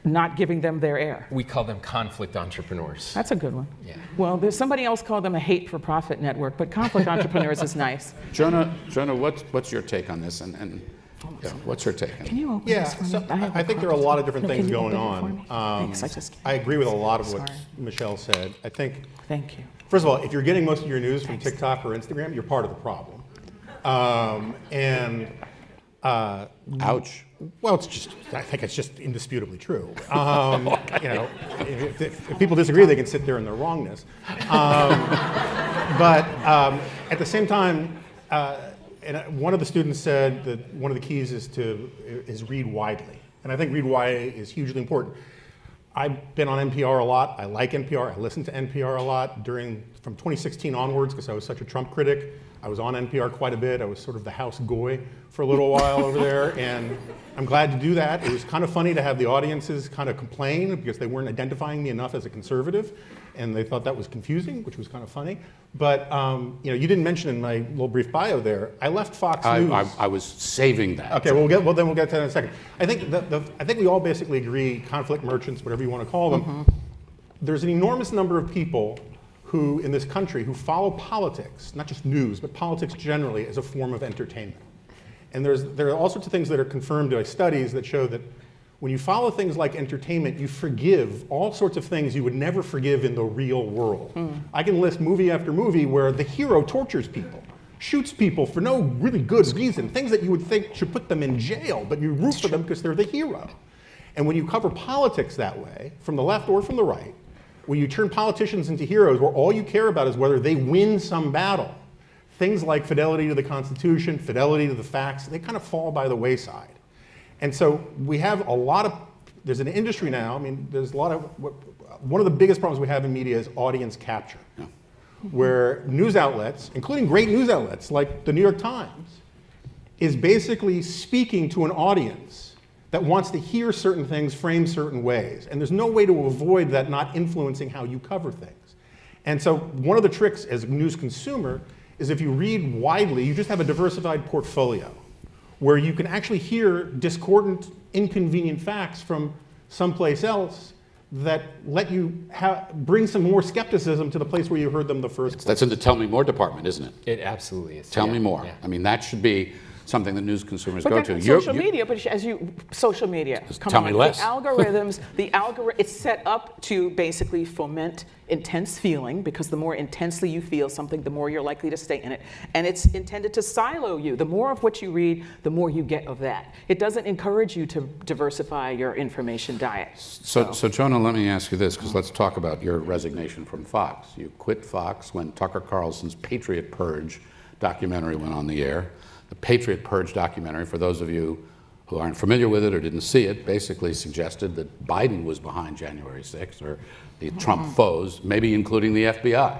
not giving them their air. We call them conflict entrepreneurs. That's a good one. Yeah. Well, there's somebody else called them a hate-for-profit network, but conflict entrepreneurs is nice. Jonah, what's your take on this? And yeah, what's your take? Can you open Yeah, this for me? so have I a think there are a copy. lot of different No, things can you going open it for on. me? Thanks, I agree with a lot of what Sorry. Michel said. I think, Thank you. first of all, if you're getting most of your news from TikTok or Instagram, you're part of the problem. Ouch. Well, I think it's just indisputably true. You know, if people disagree, they can sit there in their wrongness. But at the same time, and one of the students said that one of the keys is read widely, and I think read widely is hugely important. I've been on NPR a lot. I like NPR. I listen to NPR a lot from 2016 onwards because I was such a Trump critic. I was on NPR quite a bit. I was sort of the house goy for a little while over there, and I'm glad to do that. It was kind of funny to have the audiences kind of complain because they weren't identifying me enough as a conservative, and they thought that was confusing, which was kind of funny. But you know, you didn't mention in my little brief bio there, I left Fox News. I was saving that. Okay, then we'll get to that in a second. I think we all basically agree, conflict merchants, whatever you want to call them. There's an enormous number of people who, in this country, who follow politics, not just news, but politics generally, as a form of entertainment. And there are all sorts of things that are confirmed by studies that show that when you follow things like entertainment, you forgive all sorts of things you would never forgive in the real world. I can list movie after movie where the hero tortures people, shoots people for no really good reason, things that you would think should put them in jail, but you root for them because they're the hero. And when you cover politics that way, from the left or from the right, when you turn politicians into heroes where all you care about is whether they win some battle, things like fidelity to the Constitution, fidelity to the facts, they kind of fall by the wayside. And so we have there's an industry now, I mean, there's a lot of, one of the biggest problems we have in media is audience capture, where news outlets, including great news outlets like the New York Times, is basically speaking to an audience that wants to hear certain things framed certain ways. And there's no way to avoid that not influencing how you cover things. And so one of the tricks as a news consumer is if you read widely, you just have a diversified portfolio where you can actually hear discordant, inconvenient facts from someplace else that let you bring some more skepticism to the place where you heard them the first place. That's in the Tell Me More department, isn't it? It absolutely is. Tell me more. Yeah. I mean, that should be something that news consumers But go that's to. social media, but social media. Come tell on. me less. The algorithms, it's set up to basically foment intense feeling, because the more intensely you feel something, the more you're likely to stay in it. And it's intended to silo you. The more of what you read, the more you get of that. It doesn't encourage you to diversify your information diet. So Jonah, let me ask you this, because let's talk about your resignation from Fox. You quit Fox when Tucker Carlson's Patriot Purge documentary went on the air. The Patriot Purge documentary, for those of you who aren't familiar with it or didn't see it, basically suggested that Biden was behind January 6th, or the Trump foes, maybe including the FBI.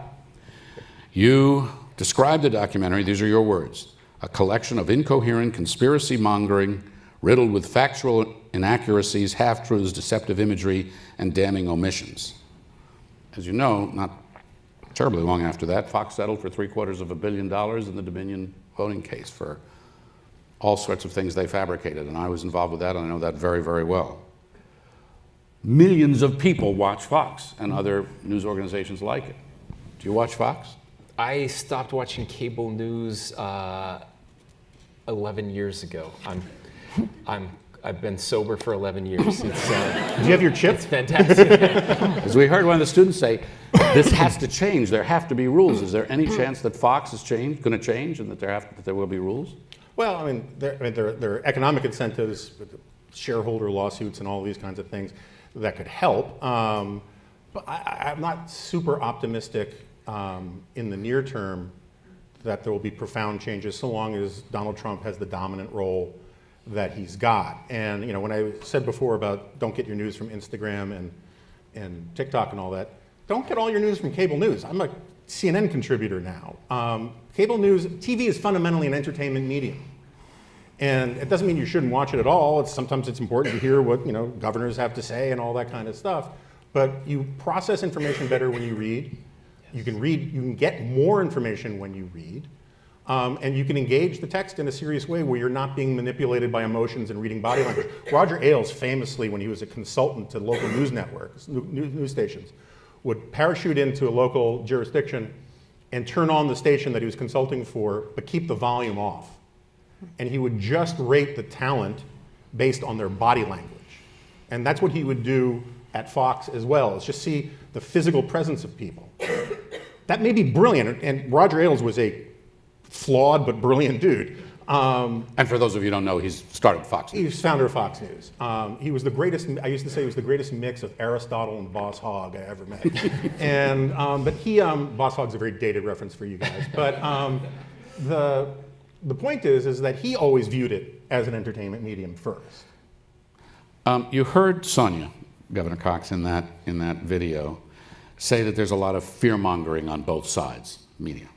You described the documentary, these are your words, a collection of incoherent conspiracy mongering, riddled with factual inaccuracies, half-truths, deceptive imagery, and damning omissions. As you know, not terribly long after that, Fox settled for $750 million in the Dominion voting case for all sorts of things they fabricated, and I was involved with that, and I know that very, very well. Millions of people watch Fox and other news organizations like it. Do you watch Fox? I stopped watching cable news 11 years ago. I've been sober for 11 years. Do you have your chip? It's fantastic. As we heard one of the students say, this has to change. There have to be rules. Is there any chance that Fox is going to change and that there will be rules? Well, I mean, there are economic incentives, shareholder lawsuits, and all these kinds of things that could help. But I'm not super optimistic. in the near term that there will be profound changes so long as Donald Trump has the dominant role that he's got. And you know, when I said before about don't get your news from Instagram and TikTok and all that, don't get all your news from cable news. I'm a CNN contributor now. Cable news, TV is fundamentally an entertainment medium. And it doesn't mean you shouldn't watch it at all. Sometimes it's important to hear what governors have to say and all that kind of stuff. But you process information better when you read. You can get more information when you read. And you can engage the text in a serious way where you're not being manipulated by emotions and reading body language. Roger Ailes famously, when he was a consultant to local news networks, news stations, would parachute into a local jurisdiction and turn on the station that he was consulting for, but keep the volume off. And he would just rate the talent based on their body language. And that's what he would do at Fox as well, is just see the physical presence of people. That may be brilliant, and Roger Ailes was a flawed but brilliant dude. And for those of you who don't know, he's started Fox News. He's founder of Fox News. He was the greatest, I used to say he was the greatest mix of Aristotle and Boss Hogg I ever met. And, but he, Boss Hogg's a very dated reference for you guys. But the point is that he always viewed it as an entertainment medium first. You heard Sonia, Governor Cox, in that video, say that there's a lot of fear-mongering on both sides, media.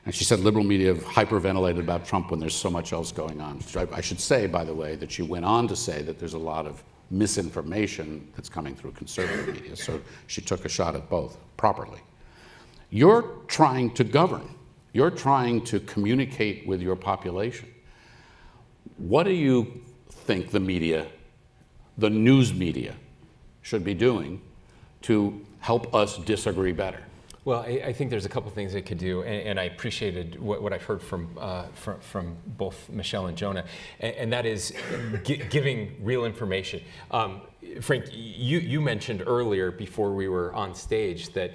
And she said liberal media have hyperventilated about Trump when there's so much else going on. I should say, by the way, that she went on to say that there's a lot of misinformation that's coming through conservative media. So she took a shot at both properly. You're trying to govern. You're trying to communicate with your population. What do you think the media, the news media, should be doing to help us disagree better? Well, I think there's a couple things it could do, and I appreciated what I've heard from both Michel and Jonah, and that is giving real information. Frank, you mentioned earlier before we were on stage that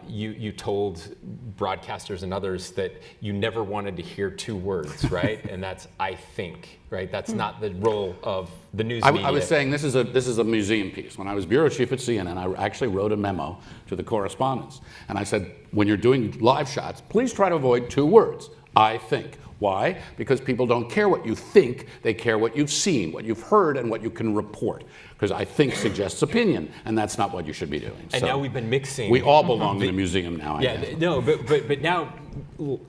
you told broadcasters and others that you never wanted to hear two words, right? And that's "I think," right? That's not the role of the news media. I was saying this is a museum piece. When I was bureau chief at CNN, I actually wrote a memo to the correspondents, and I said, when you're doing live shots, please try to avoid two words. I think. Why? Because people don't care what you think, they care what you've seen, what you've heard, and what you can report. Because I think suggests opinion, and that's not what you should be doing. And so now we've been mixing. We all belong in a museum now, I guess. No, but now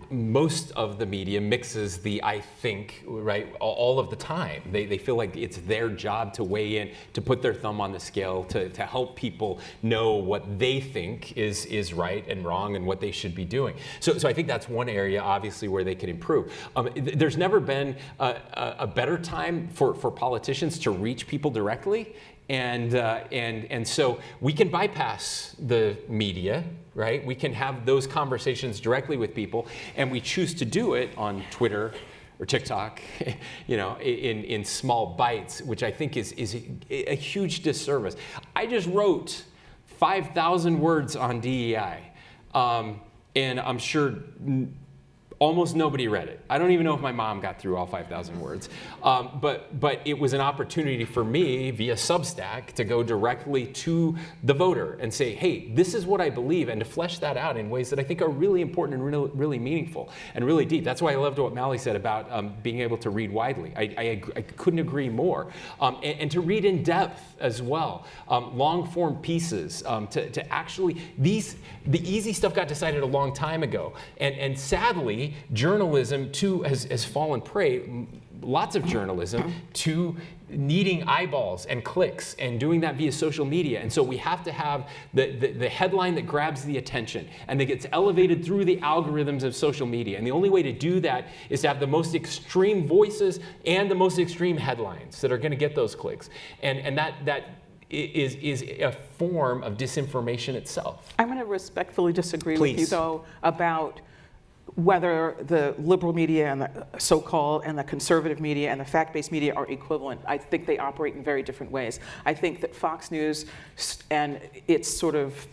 most of the media mixes the I think, right, all of the time. They feel like it's their job to weigh in, to put their thumb on the scale, to help people know what they think is right and wrong and what they should be doing. So I think that's one area, obviously, where they could improve. There's never been a better time for politicians to reach people directly. And so we can bypass the media, right? We can have those conversations directly with people, and we choose to do it on Twitter or TikTok, in small bites, which I think is a huge disservice. I just wrote 5,000 words on DEI, and I'm sure almost nobody read it. I don't even know if my mom got through all 5,000 words. But it was an opportunity for me via Substack to go directly to the voter and say, hey, this is what I believe, and to flesh that out in ways that I think are really important and really meaningful and really deep. That's why I loved what Mally said about being able to read widely. I couldn't agree more. And to read in depth as well. Long form pieces, to actually, the easy stuff got decided a long time ago. And sadly, journalism too has fallen prey, lots of journalism, to needing eyeballs and clicks and doing that via social media. And so we have to have the headline that grabs the attention and that gets elevated through the algorithms of social media. And the only way to do that is to have the most extreme voices and the most extreme headlines that are going to get those clicks. And that is a form of disinformation itself. I'm going to respectfully disagree with you, Please. though, about whether the liberal media and the so-called and the conservative media and the fact-based media are equivalent. I think they operate in very different ways. I think that Fox News and its sort of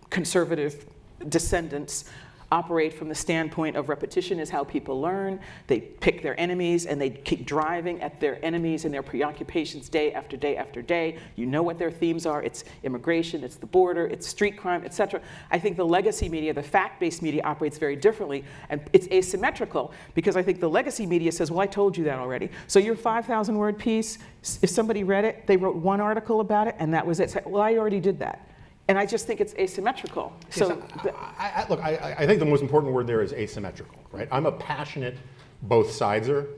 conservative descendants operate from the standpoint of repetition is how people learn. They pick their enemies and they keep driving at their enemies and their preoccupations day after day after day. You know what their themes are. It's immigration, it's the border, it's street crime, etc. I think the legacy media, the fact-based media, operates very differently, and it's asymmetrical because I think the legacy media says, well, I told you that already. So your 5,000-word piece, if somebody read it, they wrote one article about it, and that was it. So, well, I already did that. And I just think it's asymmetrical. So, look, I think the most important word there is asymmetrical, right? I'm a passionate both sideser.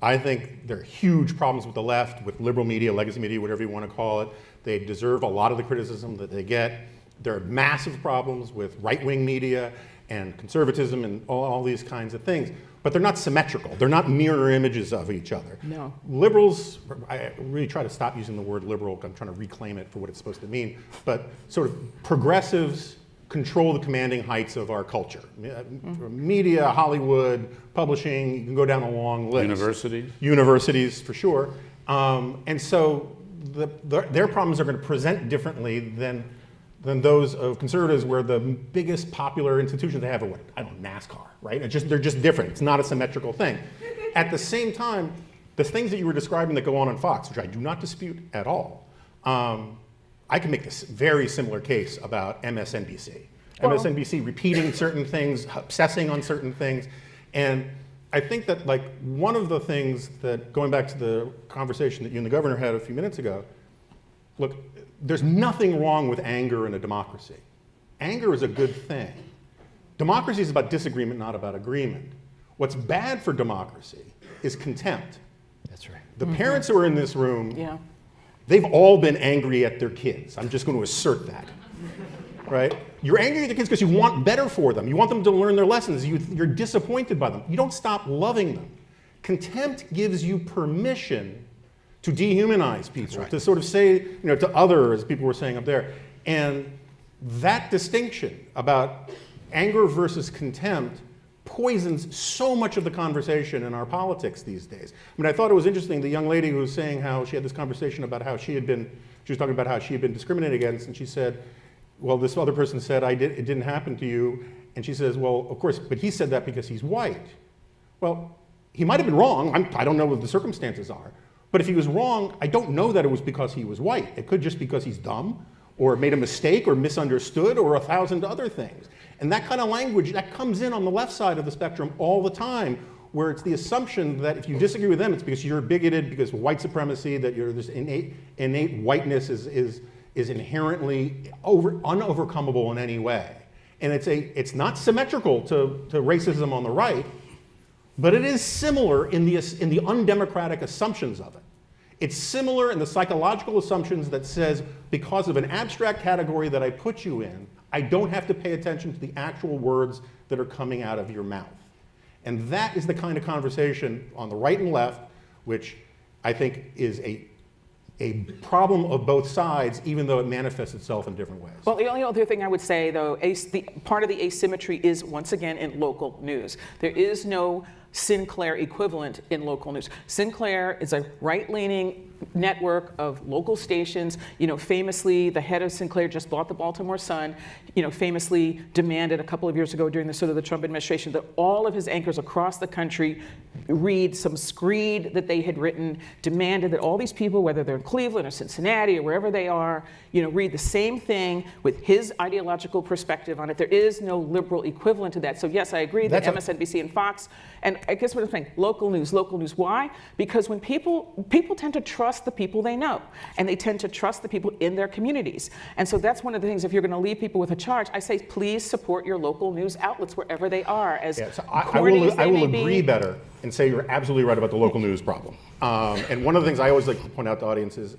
I think there are huge problems with the left, with liberal media, legacy media, whatever you want to call it. They deserve a lot of the criticism that they get. There are massive problems with right-wing media and conservatism and all these kinds of things. But they're not symmetrical. They're not mirror images of each other. No. Liberals, I really try to stop using the word liberal. I'm trying to reclaim it for what it's supposed to mean. But sort of progressives control the commanding heights of our culture. Media, Hollywood, publishing, you can go down a long list. Universities. Universities, for sure. And so their problems are going to present differently than those of conservatives, where the biggest popular institutions they have are what? I don't know, NASCAR, right? They're just different. It's not a symmetrical thing. At the same time, the things that you were describing that go on Fox, which I do not dispute at all, I can make this very similar case about MSNBC. Well, MSNBC repeating certain things, obsessing on certain things. And I think that, like, one of the things that, going back to the conversation that you and the governor had a few minutes ago, look, there's nothing wrong with anger in a democracy. Anger is a good thing. Democracy is about disagreement, not about agreement. What's bad for democracy is contempt. That's right. The parents who are in this room, they've all been angry at their kids. I'm just going to assert that, right? You're angry at the kids because you want better for them. You want them to learn their lessons. You're disappointed by them. You don't stop loving them. Contempt gives you permission to dehumanize people, to sort of say, to others, people were saying up there. And that distinction about anger versus contempt poisons so much of the conversation in our politics these days. I mean, I thought it was interesting, the young lady who was saying how she had this conversation about how she was talking about how she had been discriminated against, and she said, well, this other person said, it didn't happen to you. And she says, well, of course, but he said that because he's white. Well, he might have been wrong. I don't know what the circumstances are. But if he was wrong, I don't know that it was because he was white. It could just because he's dumb, or made a mistake, or misunderstood, or 1,000 other things. And that kind of language, that comes in on the left side of the spectrum all the time, where it's the assumption that if you disagree with them, it's because you're bigoted, because of white supremacy, that this innate whiteness is inherently unovercomable in any way. And it's not symmetrical to racism on the right, but it is similar in the undemocratic assumptions of it. It's similar in the psychological assumptions that says, because of an abstract category that I put you in, I don't have to pay attention to the actual words that are coming out of your mouth. And that is the kind of conversation on the right and left, which I think is a problem of both sides, even though it manifests itself in different ways. Well, the only other thing I would say, though, part of the asymmetry is, once again, in local news. There is no Sinclair equivalent in local news. Sinclair is a right-leaning network of local stations. Famously, the head of Sinclair just bought the Baltimore Sun. Famously demanded a couple of years ago during the Trump administration that all of his anchors across the country read some screed that they had written, demanded that all these people, whether they're in Cleveland or Cincinnati or wherever they are, read the same thing with his ideological perspective on it. There is no liberal equivalent to that. So yes, I agree that MSNBC and Fox, and I guess what I'm saying, local news. Why? Because when people tend to trust the people they know, and they tend to trust the people in their communities. And so that's one of the things, if you're going to leave people with a charge, I say please support your local news outlets wherever they are. I will agree better and say you're absolutely right about the local news problem. And one of the things I always like to point out to audiences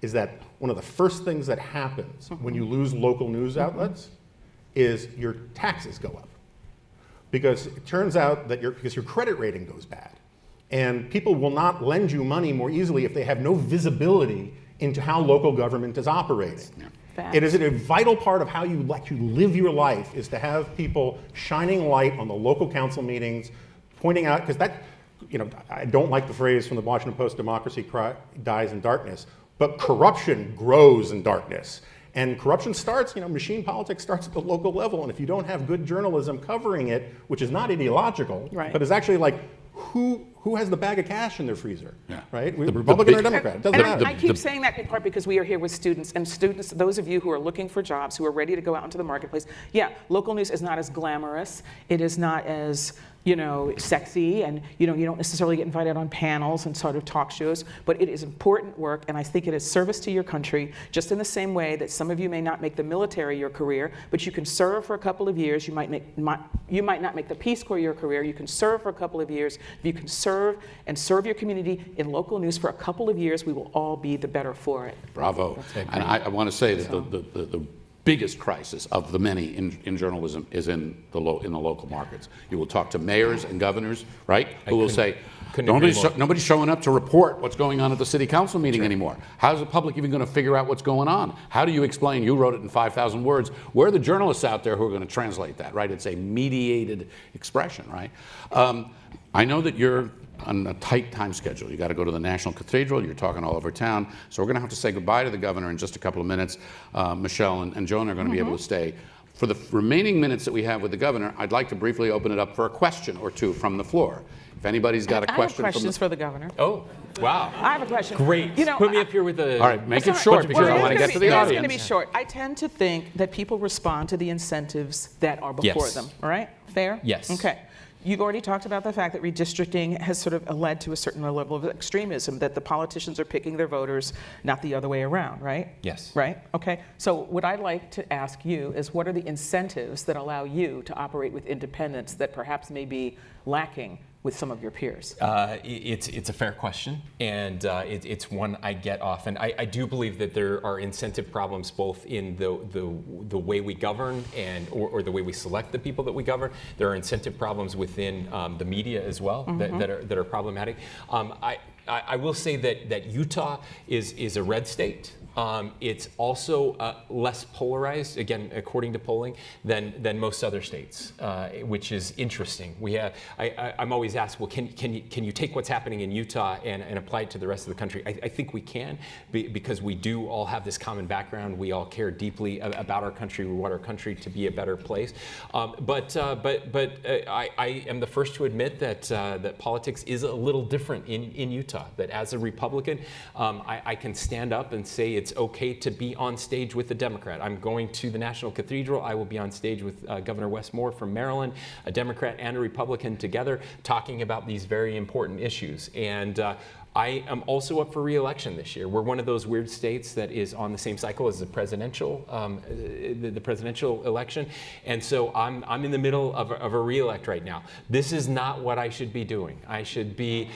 is that one of the first things that happens when you lose local news outlets is your taxes go up. Because it turns out that because your credit rating goes bad. And people will not lend you money more easily if they have no visibility into how local government is operating. Yeah. It is a vital part of how you live your life, is to have people shining light on the local council meetings, pointing out, because that, I don't like the phrase from the Washington Post, democracy dies in darkness, but corruption grows in darkness. And corruption starts, machine politics starts at the local level. And if you don't have good journalism covering it, which is not ideological, Right. but is actually like, who has the bag of cash in their freezer, Yeah. right? The Republican big- or Democrat, it doesn't And matter. I keep saying that in part because we are here with students, and students, those of you who are looking for jobs, who are ready to go out into the marketplace, yeah, local news is not as glamorous, it is not as, sexy, and you don't necessarily get invited on panels and sort of talk shows, but it is important work, and I think it is service to your country, just in the same way that some of you may not make the military your career, but you can serve for a couple of years. You might not make the Peace Corps your career. You can serve for a couple of years. If you can serve your community in local news for a couple of years, we will all be the better for it. Bravo. And I want to say that the biggest crisis of the many in journalism is in the local markets. You will talk to mayors and governors, right, who will say, nobody's showing up to report what's going on at the city council meeting anymore. How's the public even going to figure out what's going on? How do you explain, you wrote it in 5,000 words, where are the journalists out there who are going to translate that, right? It's a mediated expression, right? I know that you're on a tight time schedule. You got to go to the National Cathedral. You're talking all over town. So we're going to have to say goodbye to the governor in just a couple of minutes. Michelle and Jonah are going to be able to stay. For the remaining minutes that we have with the governor, I'd like to briefly open it up for a question or two from the floor. If anybody's got a question. I have questions for the governor. Oh, wow. I have a question. Great. Put me up here with the... All right, make it short because I want to get to the audience. It's going to be short. I tend to think that people respond to the incentives that are before them. All right? Fair? Yes. Okay. You've already talked about the fact that redistricting has sort of led to a certain level of extremism, that the politicians are picking their voters, not the other way around, right? Yes. Right? Okay. So what I'd like to ask you is, what are the incentives that allow you to operate with independence that perhaps may be lacking with some of your peers? It's a fair question, and it's one I get often. I do believe that there are incentive problems both in the way we govern or the way we select the people that we govern. There are incentive problems within the media as well that are problematic. I will say that Utah is a red state. It's also less polarized, again, according to polling, than most other states, which is interesting. I'm always asked, well, can you take what's happening in Utah and apply it to the rest of the country? I think we can, because we do all have this common background. We all care deeply about our country. We want our country to be a better place. But I am the first to admit that politics is a little different in Utah. That as a Republican, I can stand up and say it's okay to be on stage with a Democrat. I'm going to the National Cathedral. I will be on stage with Governor Wes Moore from Maryland, a Democrat and a Republican together, talking about these very important issues. And I am also up for re-election this year. We're one of those weird states that is on the same cycle as the presidential election, and so I'm in the middle of a re-elect right now. This is not what I should be doing. I should be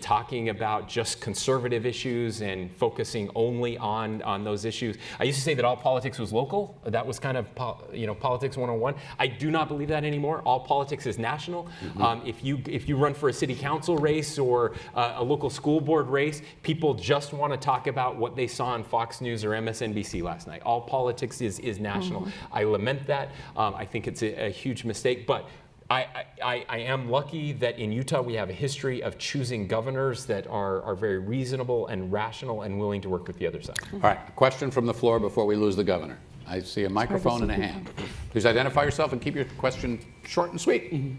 talking about just conservative issues and focusing only on those issues. I used to say that all politics was local. That was kind of politics 101. I do not believe that anymore. All politics is national. If you run for a city council race or a local school board race, people just want to talk about what they saw on Fox News or MSNBC last night. All politics is national. I lament that. I think it's a huge mistake, but I am lucky that in Utah we have a history of choosing governors that are very reasonable and rational and willing to work with the other side. All right, a question from the floor before we lose the governor. I see a microphone and a hand. Please identify yourself and keep your question short and sweet.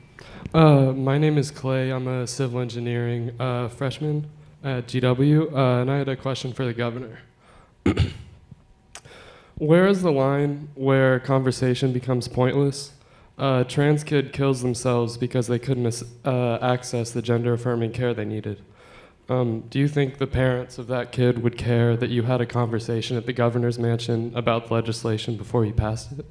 My name is Clay. I'm a civil engineering freshman at GW, and I had a question for the governor. Where is the line where conversation becomes pointless? A trans kid kills themselves because they couldn't access the gender-affirming care they needed. Do you think the parents of that kid would care that you had a conversation at the governor's mansion about the legislation before you passed it?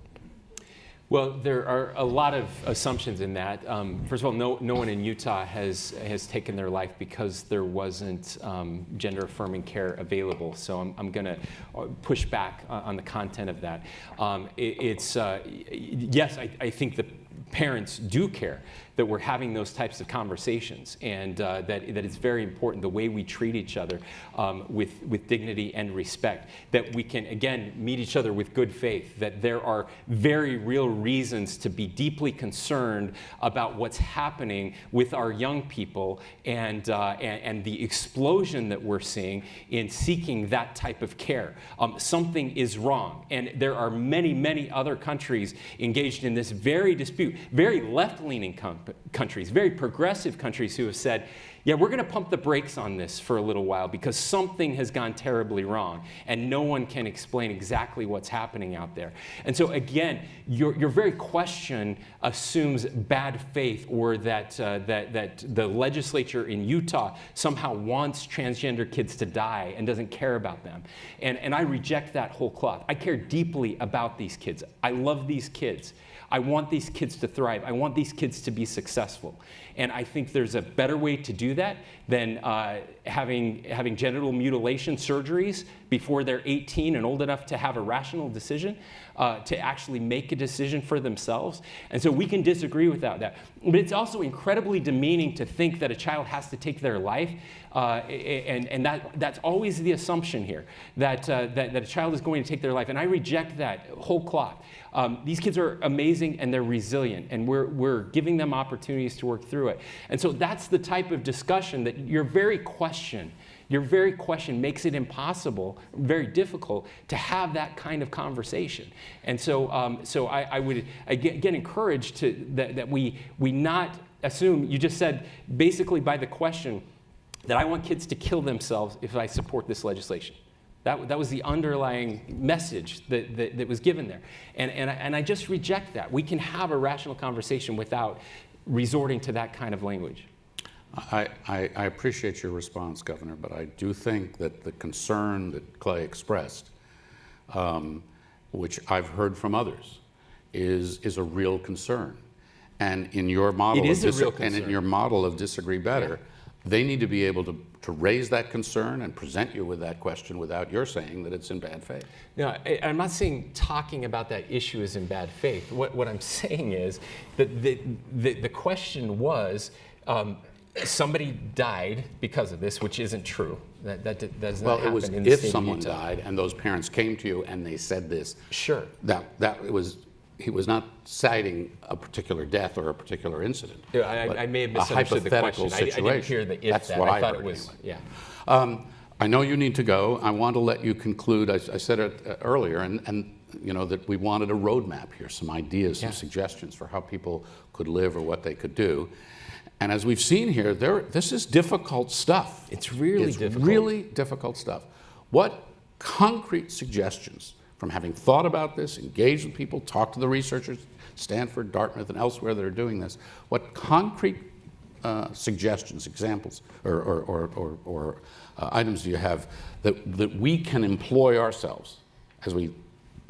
Well, there are a lot of assumptions in that. First of all, no one in Utah has taken their life because there wasn't gender-affirming care available. So I'm going to push back on the content of that. Yes, I think the parents do care that we're having those types of conversations, and that it's very important the way we treat each other with dignity and respect, that we can, again, meet each other with good faith, that there are very real reasons to be deeply concerned about what's happening with our young people and the explosion that we're seeing in seeking that type of care. Something is wrong, and there are many, many other countries engaged in this very dispute, very left-leaning countries, very progressive countries who have said, yeah, we're going to pump the brakes on this for a little while because something has gone terribly wrong and no one can explain exactly what's happening out there. And so again, your very question assumes bad faith, or that the legislature in Utah somehow wants transgender kids to die and doesn't care about them. And I reject that whole cloth. I care deeply about these kids. I love these kids. I want these kids to thrive. I want these kids to be successful. And I think there's a better way to do that than having genital mutilation surgeries before they're 18 and old enough to have a rational decision, to actually make a decision for themselves. And so we can disagree without that. But it's also incredibly demeaning to think that a child has to take their life, and that's always the assumption here, that a child is going to take their life. And I reject that whole cloth. These kids are amazing and they're resilient, and we're giving them opportunities to work through it. And so that's the type of discussion that your very question makes it impossible, very difficult to have that kind of conversation. And so, I would again encourage that we not assume. You just said basically by the question that I want kids to kill themselves if I support this legislation. That was the underlying message that was given there. And I just reject that. We can have a rational conversation without resorting to that kind of language. I appreciate your response, Governor, but I do think that the concern that Clay expressed, which I've heard from others, is a real concern. And in your model, of Disagree Better, they need to be able to raise that concern and present you with that question without your saying that it's in bad faith. No, I'm not saying talking about that issue is in bad faith. What I'm saying is that the question was, somebody died because of this, which isn't true. That does not happen in the state of Utah. Well, it was if someone died and those parents came to you and they said this. Sure. He was not citing a particular death or a particular incident. I may have misunderstood the question. I didn't hear the if. That's that. what I thought heard, it was. anyway. Yeah. I know you need to go. I want to let you conclude. I said it earlier, and you know that we wanted a roadmap here, some ideas, some suggestions for how people could live or what they could do. And as we've seen here, this is difficult stuff. It's really difficult. Really difficult stuff. What concrete suggestions, from having thought about this, engaged with people, talked to the researchers, Stanford, Dartmouth, and elsewhere that are doing this, what concrete suggestions, examples, or items do you have that we can employ ourselves as we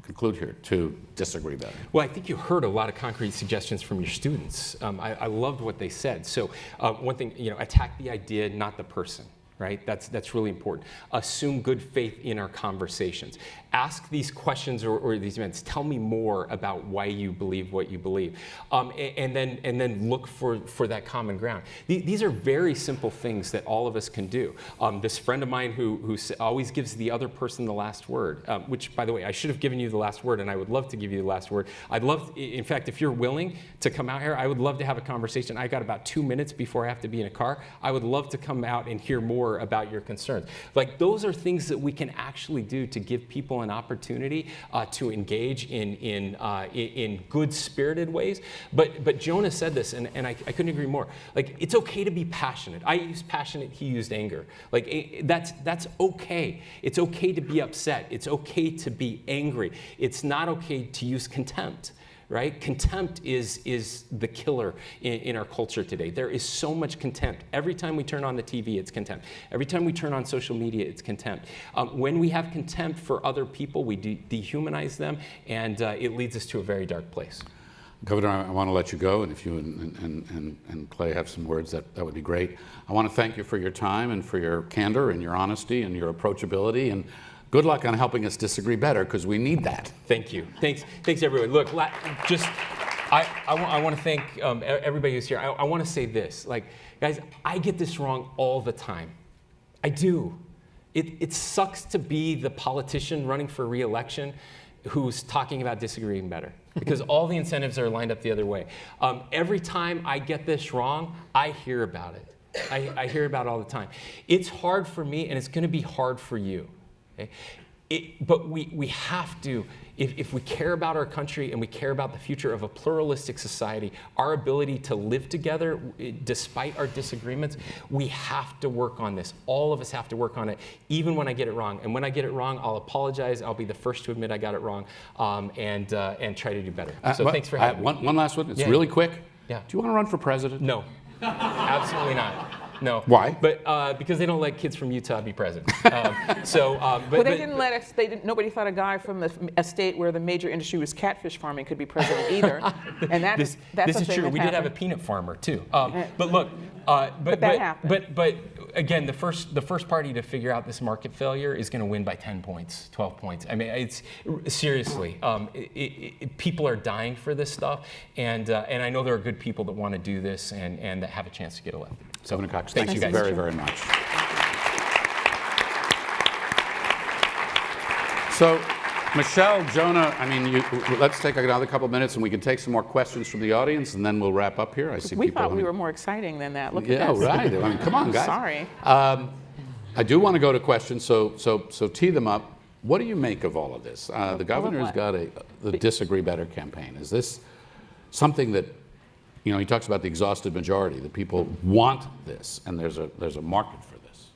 conclude here to disagree better? Well, I think you heard a lot of concrete suggestions from your students. I loved what they said. So one thing, attack the idea, not the person. Right? That's really important. Assume good faith in our conversations. Ask these questions or these events. Tell me more about why you believe what you believe, and then look for that common ground. These are very simple things that all of us can do. This friend of mine who always gives the other person the last word, which, by the way, I should have given you the last word, and I would love to give you the last word. I'd love, in fact, if you're willing to come out here, I would love to have a conversation. I got about 2 minutes before I have to be in a car. I would love to come out and hear more about your concerns. Like, those are things that we can actually do to give people an opportunity to engage in good-spirited ways. But Jonah said this, and I couldn't agree more. Like, it's okay to be passionate. I used passionate, he used anger. Like, that's okay. It's okay to be upset. It's okay to be angry. It's not okay to use contempt. Right? Contempt is the killer in our culture today. There is so much contempt. Every time we turn on the TV, it's contempt. Every time we turn on social media, it's contempt. When we have contempt for other people, we dehumanize them, and it leads us to a very dark place. Governor, I want to let you go, and if you and Clay have some words, that would be great. I want to thank you for your time and for your candor and your honesty and your approachability, and good luck on helping us disagree better, because we need that. Thank you. Thanks everyone. Look, just I want to thank everybody who's here. I want to say this, like, guys, I get this wrong all the time. I do. It sucks to be the politician running for re-election who's talking about disagreeing better, because all the incentives are lined up the other way. Every time I get this wrong, I hear about it. I hear about it all the time. It's hard for me, and it's going to be hard for you. Okay? But we have to, if we care about our country and we care about the future of a pluralistic society, our ability to live together despite our disagreements, we have to work on this. All of us have to work on it, even when I get it wrong. And when I get it wrong, I'll apologize. I'll be the first to admit I got it wrong, and try to do better. So thanks for having me. One last one. It's really quick. Yeah. Do you want to run for president? No, absolutely not. No. Why? But because they don't let kids from Utah be president. Well, they didn't let us. Nobody thought a guy from a state where the major industry was catfish farming could be president either. And that's this is something true. that We did have a happened. peanut farmer too. But look, But that happened. But again, the first party to figure out this market failure is going to win by 10 points, 12 points. I mean, it's seriously. People are dying for this stuff, and I know there are good people that want to do this and that have a chance to get elected. So, Governor Cox, thank thank you you guys very, very much. So, Michel, Jonah, I mean, let's take another couple minutes and we can take some more questions from the audience and then we'll wrap up here. I see We people. thought we were more exciting than that. Look at Yeah, this. right. I mean, come on, guys. Sorry. I do want to go to questions, so tee them up. What do you make of all of this? The governor's got the Disagree Better campaign. Is this something that, you know, he talks about the exhausted majority, that people want this, and there's a market for this?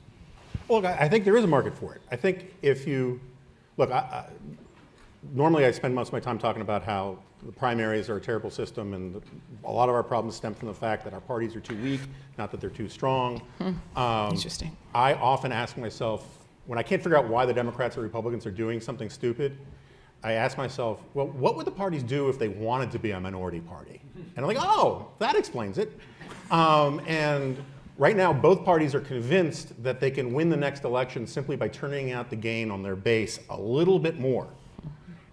Well, I think there is a market for it. I think if you, look, normally I spend most of my time talking about how the primaries are a terrible system, and a lot of our problems stem from the fact that our parties are too weak, not that they're too strong. Interesting. I often ask myself, when I can't figure out why the Democrats or Republicans are doing something stupid, I ask myself, well, what would the parties do if they wanted to be a minority party? And I'm like, oh, that explains it. And right now, both parties are convinced that they can win the next election simply by turning out the gain on their base a little bit more.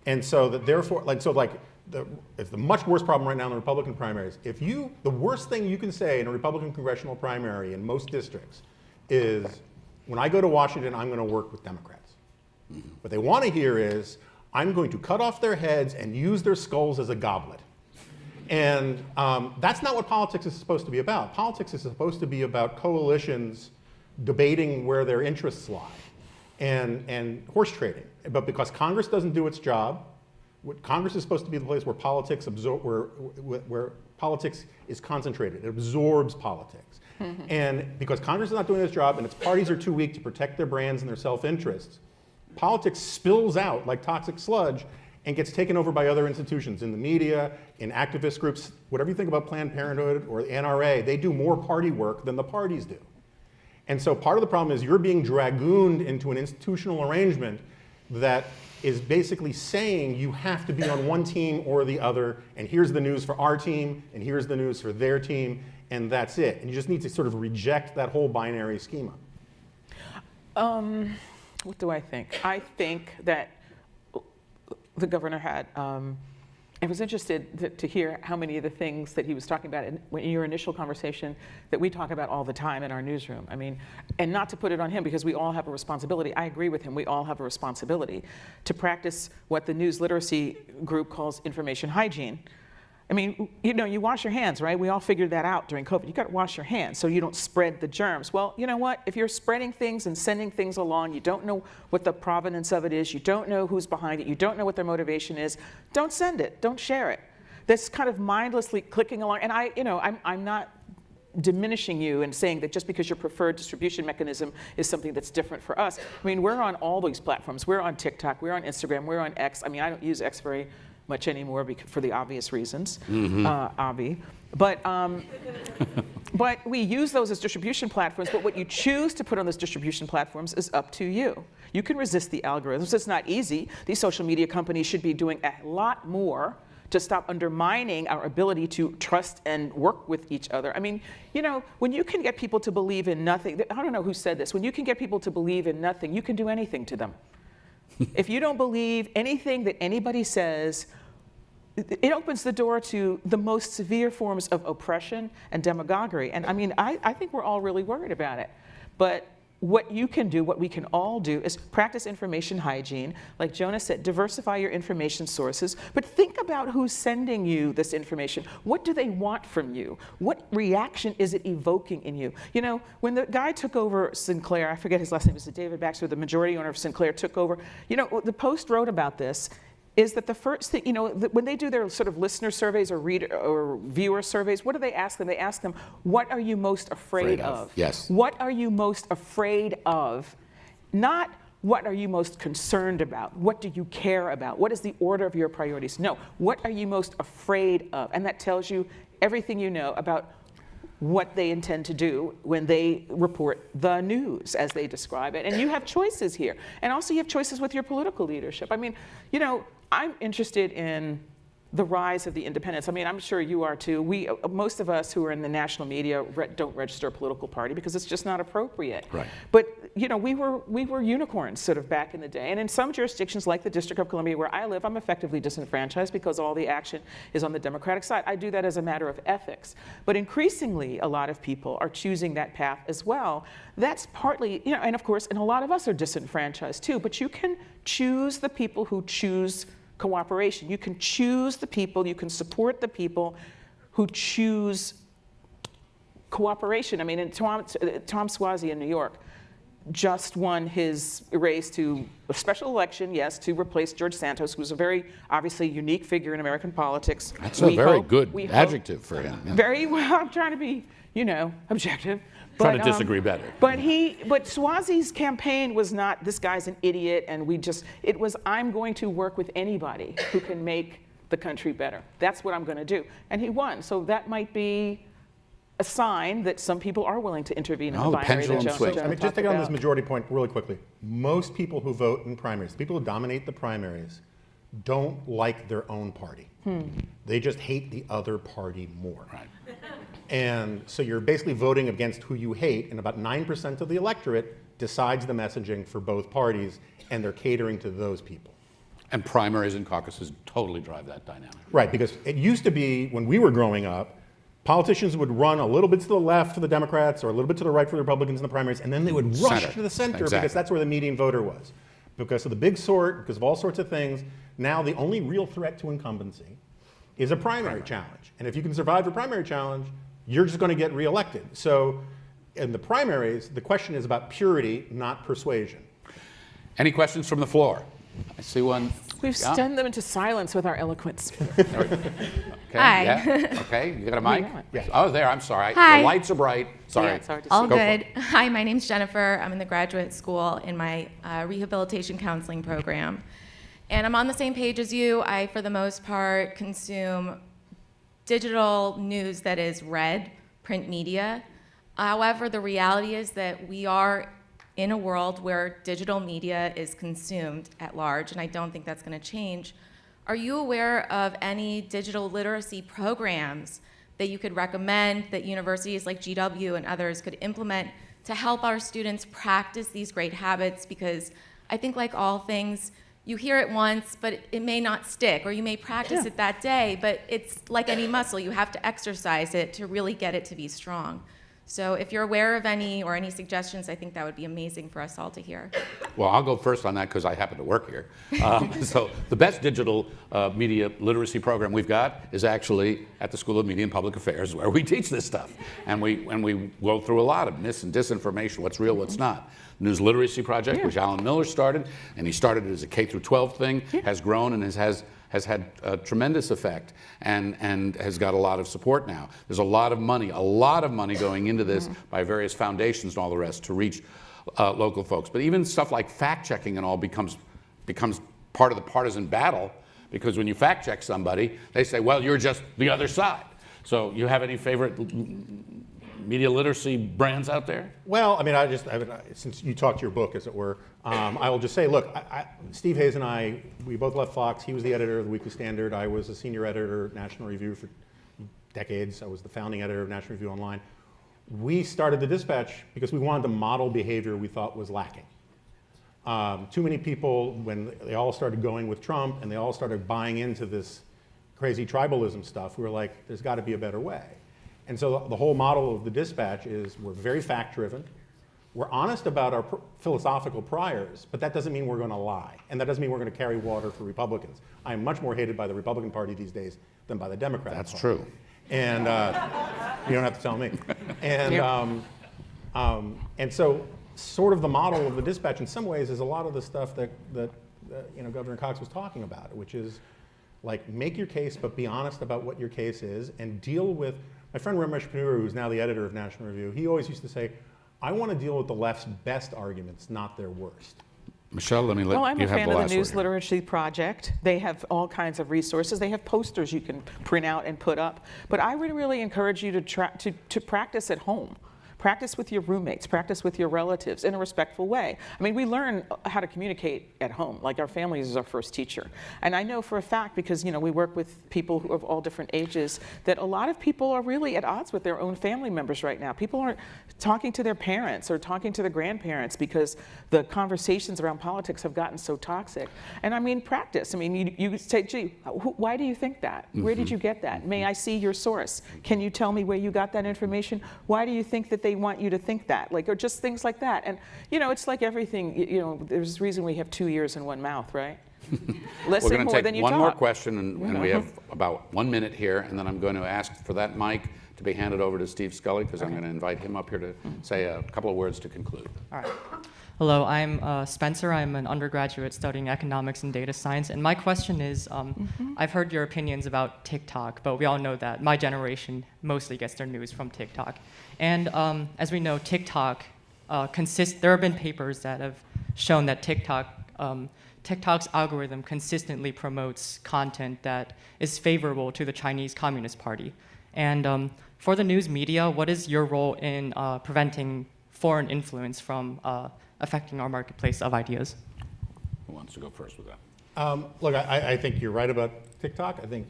And so that therefore, it's the much worse problem right now in the Republican primaries. The worst thing you can say in a Republican congressional primary in most districts is, when I go to Washington, I'm going to work with Democrats. What they want to hear is, I'm going to cut off their heads and use their skulls as a goblet. And that's not what politics is supposed to be about. Politics is supposed to be about coalitions debating where their interests lie and horse trading. But because Congress doesn't do its job, Congress is supposed to be the place where politics where politics is concentrated. It absorbs politics. And because Congress is not doing its job and its parties are too weak to protect their brands and their self-interests, politics spills out like toxic sludge and gets taken over by other institutions in the media, in activist groups. Whatever you think about Planned Parenthood or the NRA, they do more party work than the parties do. And so part of the problem is you're being dragooned into an institutional arrangement that is basically saying you have to be on one team or the other, and here's the news for our team, and here's the news for their team, and that's it. And you just need to sort of reject that whole binary schema. What do I think? I think that the governor had, I was interested to hear how many of the things that he was talking about in your initial conversation that we talk about all the time in our newsroom. I mean, and not to put it on him, because we all have a responsibility. I agree with him. We all have a responsibility to practice what the news literacy group calls information hygiene. I mean, you know, you wash your hands, right? We all figured that out during COVID. You got to wash your hands so you don't spread the germs. Well, you know what? If you're spreading things and sending things along, you don't know what the provenance of it is, you don't know who's behind it, you don't know what their motivation is, don't send it, don't share it. This kind of mindlessly clicking along, and I'm not diminishing you and saying that just because your preferred distribution mechanism is something that's different for us. I mean, we're on all these platforms. We're on TikTok, we're on Instagram, we're on X. I mean, I don't use X very much anymore for the obvious reasons, but we use those as distribution platforms, but what you choose to put on those distribution platforms is up to you. You can resist the algorithms. It's not easy. These social media companies should be doing a lot more to stop undermining our ability to trust and work with each other. I mean, you know, when you can get people to believe in nothing, I don't know who said this, when you can get people to believe in nothing, you can do anything to them. If you don't believe anything that anybody says, it opens the door to the most severe forms of oppression and demagoguery. And I mean, I think we're all really worried about it. But what you can do, what we can all do, is practice information hygiene. Like Jonah said, diversify your information sources, but think about who's sending you this information. What do they want from you? What reaction is it evoking in you? You know, when the guy took over Sinclair, I forget his last name, was it David Baxter, the majority owner of Sinclair, took over. You know, the Post wrote about this, is that the first thing, you know, when they do their sort of listener surveys or reader or viewer surveys, what do they ask them? They ask them, what are you most afraid of? Yes. What are you most afraid of? Not what are you most concerned about? What do you care about? What is the order of your priorities? No, what are you most afraid of? And that tells you everything you know about what they intend to do when they report the news, as they describe it. And you have choices here. And also you have choices with your political leadership. I mean, you know, I'm interested in the rise of the independents. I mean, I'm sure you are too. Most of us who are in the national media don't register a political party because it's just not appropriate. Right. But you know, we were unicorns sort of back in the day. And in some jurisdictions like the District of Columbia where I live, I'm effectively disenfranchised because all the action is on the Democratic side. I do that as a matter of ethics. But increasingly, a lot of people are choosing that path as well. That's partly, you know, and of course, and a lot of us are disenfranchised too, but you can choose the people who choose cooperation. You can choose the people, you can support the people who choose cooperation. I mean, Tom Suozzi in New York just won his race to a special election, yes, to replace George Santos, who was a very obviously unique figure in American politics. That's a very good adjective for him. Yeah. Very well, I'm trying to be, you know, objective. Trying to disagree better. But Suozzi's campaign was not, this guy's an idiot, and it was, I'm going to work with anybody who can make the country better. That's what I'm going to do. And he won. So that might be a sign that some people are willing to intervene in the binary that Jonah I mean, just take on this majority point really quickly. Most people who vote in primaries, people who dominate the primaries, don't like their own party. They just hate the other party more. Right. And so you're basically voting against who you hate, and about 9% of the electorate decides the messaging for both parties, and they're catering to those people. And primaries and caucuses totally drive that dynamic. Right, because it used to be, when we were growing up, politicians would run a little bit to the left for the Democrats or a little bit to the right for the Republicans in the primaries, and then they would rush to the center because that's where the median voter was. Because of the big sort, because of all sorts of things, now the only real threat to incumbency is a primary challenge. And if you can survive a primary challenge, you're just going to get reelected. So in the primaries, the question is about purity, not persuasion. Any questions from the floor? I see one. We've stunned them into silence with our eloquence. Okay, Hi. Yeah. Okay, you got a mic? Yes. Oh, there, I'm sorry. Hi. The lights are bright. Sorry. Yeah, it's hard to All see. good. Hi, my name's Jennifer. I'm in the graduate school in my rehabilitation counseling program. And I'm on the same page as you. I, for the most part, consume digital news that is read, print media. However, the reality is that we are in a world where digital media is consumed at large, and I don't think that's going to change. Are you aware of any digital literacy programs that you could recommend that universities like GW and others could implement to help our students practice these great habits? Because I think, like all things, you hear it once, but it may not stick, or you may practice it that day, but it's like any muscle. You have to exercise it to really get it to be strong. So if you're aware of any or any suggestions, I think that would be amazing for us all to hear. Well, I'll go first on that because I happen to work here. So the best digital media literacy program we've got is actually at the School of Media and Public Affairs, where we teach this stuff. And we go through a lot of mis and disinformation, what's real, what's not. News Literacy Project, which Alan Miller started, and he started it as a K-12 thing, has grown and has had a tremendous effect and has got a lot of support now. There's a lot of money going into this by various foundations and all the rest to reach local folks. But even stuff like fact-checking and all becomes part of the partisan battle, because when you fact-check somebody, they say, well, you're just the other side. So you have any favorite media literacy brands out there? Well, I mean, since you talked your book, as it were, I will just say, look, Steve Hayes and I, we both left Fox. He was the editor of the Weekly Standard. I was a senior editor of National Review for decades. I was the founding editor of National Review Online. We started the Dispatch because we wanted to model behavior we thought was lacking. Too many people, when they all started going with Trump and they all started buying into this crazy tribalism stuff, we were like, there's got to be a better way. And so the whole model of the Dispatch is we're very fact-driven. We're honest about our philosophical priors, but that doesn't mean we're going to lie. And that doesn't mean we're going to carry water for Republicans. I am much more hated by the Republican Party these days than by the Democratic Party. That's true. And you don't have to tell me. And, and so sort of the model of the Dispatch in some ways is a lot of the stuff that Governor Cox was talking about, which is like make your case, but be honest about what your case is and deal with, my friend Ramesh Ponnuru, who's now the editor of National Review, he always used to say, I want to deal with the left's best arguments, not their worst. Michelle, let me let Well, I'm you a have fan the of last the News word. Literacy Project. They have all kinds of resources. They have posters you can print out and put up. But I would really encourage you to practice at home. Practice with your roommates, practice with your relatives in a respectful way. I mean, we learn how to communicate at home, like our families is our first teacher. And I know for a fact, because we work with people who of all different ages, that a lot of people are really at odds with their own family members right now. People aren't talking to their parents or talking to their grandparents because the conversations around politics have gotten so toxic. And I mean, practice. I mean, you say, gee, why do you think that? Where did you get that? May I see your source? Can you tell me where you got that information? Why do you think that they want you to think that? Like, or just things like that. And, it's like everything, there's a reason we have 2 ears and one mouth, right? Listen We're going more to than take you one talk. more question, and we have about 1 minute here, and then I'm going to ask for that mic to be handed over to Steve Scully, because I'm going to invite him up here to say a couple of words to conclude. All right. Hello, I'm Spencer. I'm an undergraduate studying economics and data science. And my question is, I've heard your opinions about TikTok, but we all know that my generation mostly gets their news from TikTok. And as we know, TikTok there have been papers that have shown that TikTok's algorithm consistently promotes content that is favorable to the Chinese Communist Party. And for the news media, what is your role in preventing foreign influence from affecting our marketplace of ideas? Who wants to go first with that? Look, I think you're right about TikTok. I think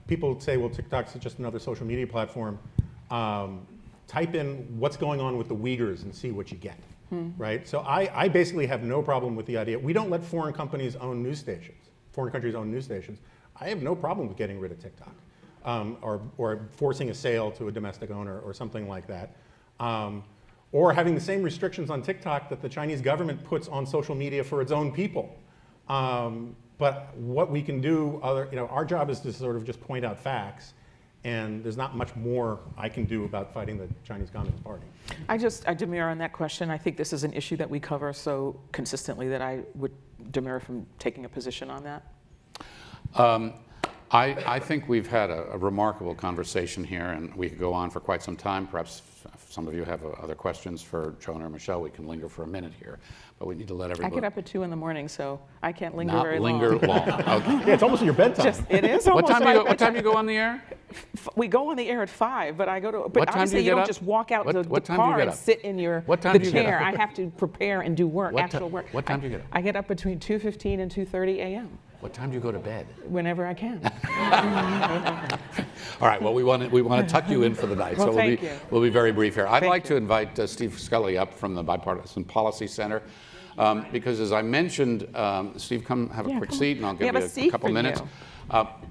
people say, well, TikTok's just another social media platform. Type in what's going on with the Uyghurs and see what you get, right? So I basically have no problem with the idea. We don't let foreign companies own news stations, foreign countries own news stations. I have no problem with getting rid of TikTok or forcing a sale to a domestic owner or something like that. Or having the same restrictions on TikTok that the Chinese government puts on social media for its own people. But what we can do, our job is to sort of just point out facts, and there's not much more I can do about fighting the Chinese Communist Party. I demur on that question. I think this is an issue that we cover so consistently that I would demur from taking a position on that. I think we've had a remarkable conversation here, and we could go on for quite some time. Perhaps if some of you have other questions for Jonah or Michelle, we can linger for a minute here. But we need to let everybody. I get up at 2 in the morning, so I can't linger Not very linger long. Okay. Yeah, it's almost your bedtime. It is almost What time do you go on the air? We go on the air at 5, but I go to. But What time obviously, do you you get don't up? just walk out to the What time do you car get and up? sit in your What time the do you get chair. up? I have to prepare and do work, actual work. What time do you get up? I get up between 2:15 and 2:30 a.m. What time do you go to bed? Whenever I can. All right. Well, we want to tuck you in for the night, Well, so thank you. we'll be very brief here. I'd Thank like you. to invite Steve Scully up from the Bipartisan Policy Center, because as I mentioned, Steve, come have a quick seat, and I'll give you a couple minutes.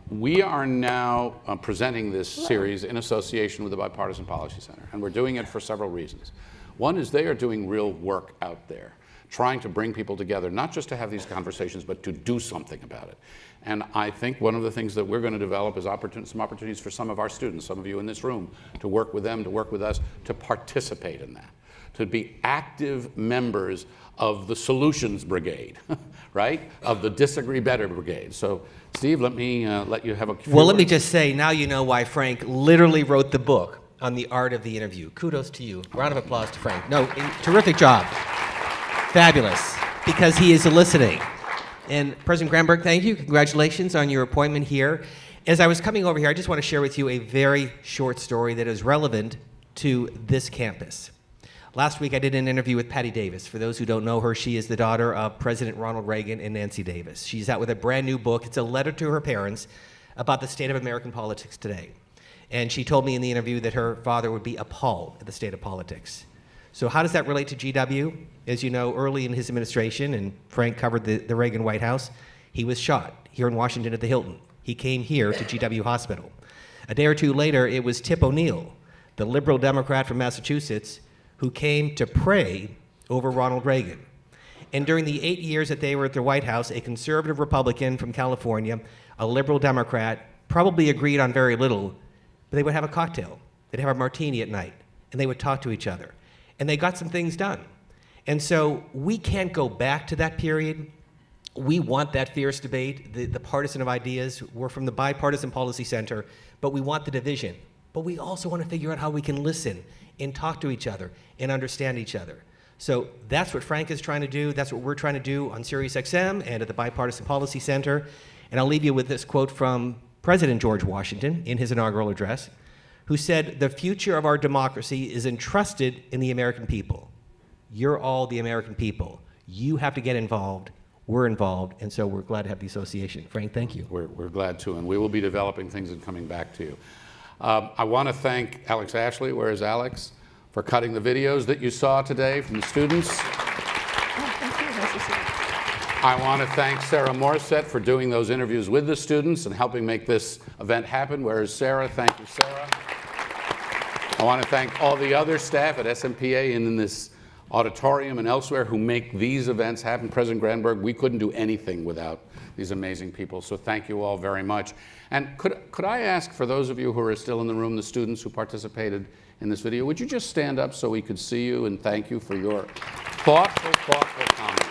We are now presenting this series in association with the Bipartisan Policy Center, and we're doing it for several reasons. One is they are doing real work out there, trying to bring people together, not just to have these conversations, but to do something about it. And I think one of the things that we're going to develop is some opportunities for some of our students, some of you in this room, to work with them, to work with us, to participate in that, to be active members of the Solutions Brigade, right? Of the Disagree Better Brigade. So, Steve, let me let you have a few Well, let me words. just say, now you know why Frank literally wrote the book on the art of the interview. Kudos to you. Round of applause to Frank. No, terrific job. Fabulous. Because he is listening. And President Granberg, thank you. Congratulations on your appointment here. As I was coming over here, I just want to share with you a very short story that is relevant to this campus. Last week, I did an interview with Patty Davis. For those who don't know her, she is the daughter of President Ronald Reagan and Nancy Davis. She's out with a brand new book. It's a letter to her parents about the state of American politics today. And she told me in the interview that her father would be appalled at the state of politics. So how does that relate to GW? As you know, early in his administration, and Frank covered the Reagan White House, he was shot here in Washington at the Hilton He came here to GW Hospital. A day or two later, it was Tip O'Neill, the liberal Democrat from Massachusetts, who came to pray over Ronald Reagan. And during the 8 years that they were at the White House, a conservative Republican from California, a liberal Democrat, probably agreed on very little, but they would have a cocktail. They'd have a martini at night, and they would talk to each other. And they got some things done. And so we can't go back to that period. We want that fierce debate, the partisan of ideas. We're from the Bipartisan Policy Center, but we want the division. But we also want to figure out how we can listen and talk to each other and understand each other. So that's what Frank is trying to do. That's what we're trying to do on Sirius XM and at the Bipartisan Policy Center. And I'll leave you with this quote from President George Washington in his inaugural address, who said, "The future of our democracy is entrusted in the American people. You're all the American people. You have to get involved. We're involved, and so we're glad to have the association." Frank, thank you. We're glad to, and we will be developing things and coming back to you. I want to thank Alex Ashley, where is Alex, for cutting the videos that you saw today from the students. I want to thank Sarah Morissette for doing those interviews with the students and helping make this event happen. Where is Sarah? Thank you, Sarah. I want to thank all the other staff at SMPA and in this auditorium and elsewhere who make these events happen. President Granberg, we couldn't do anything without these amazing people, so thank you all very much. And could I ask, for those of you who are still in the room, the students who participated in this video, would you just stand up so we could see you, and thank you for your thoughtful comments.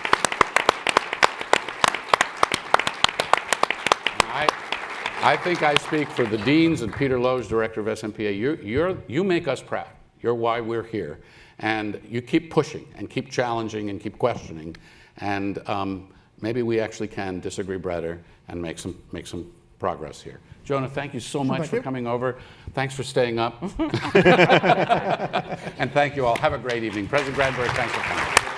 I think I speak for the deans and Peter Lowe's, director of SMPA. You make us proud. You're why we're here. And you keep pushing and keep challenging and keep questioning. And maybe we actually can disagree better and make some progress here. Jonah, thank you so much for coming over. Thanks for staying up. And thank you all. Have a great evening. President Granberg, thanks for coming.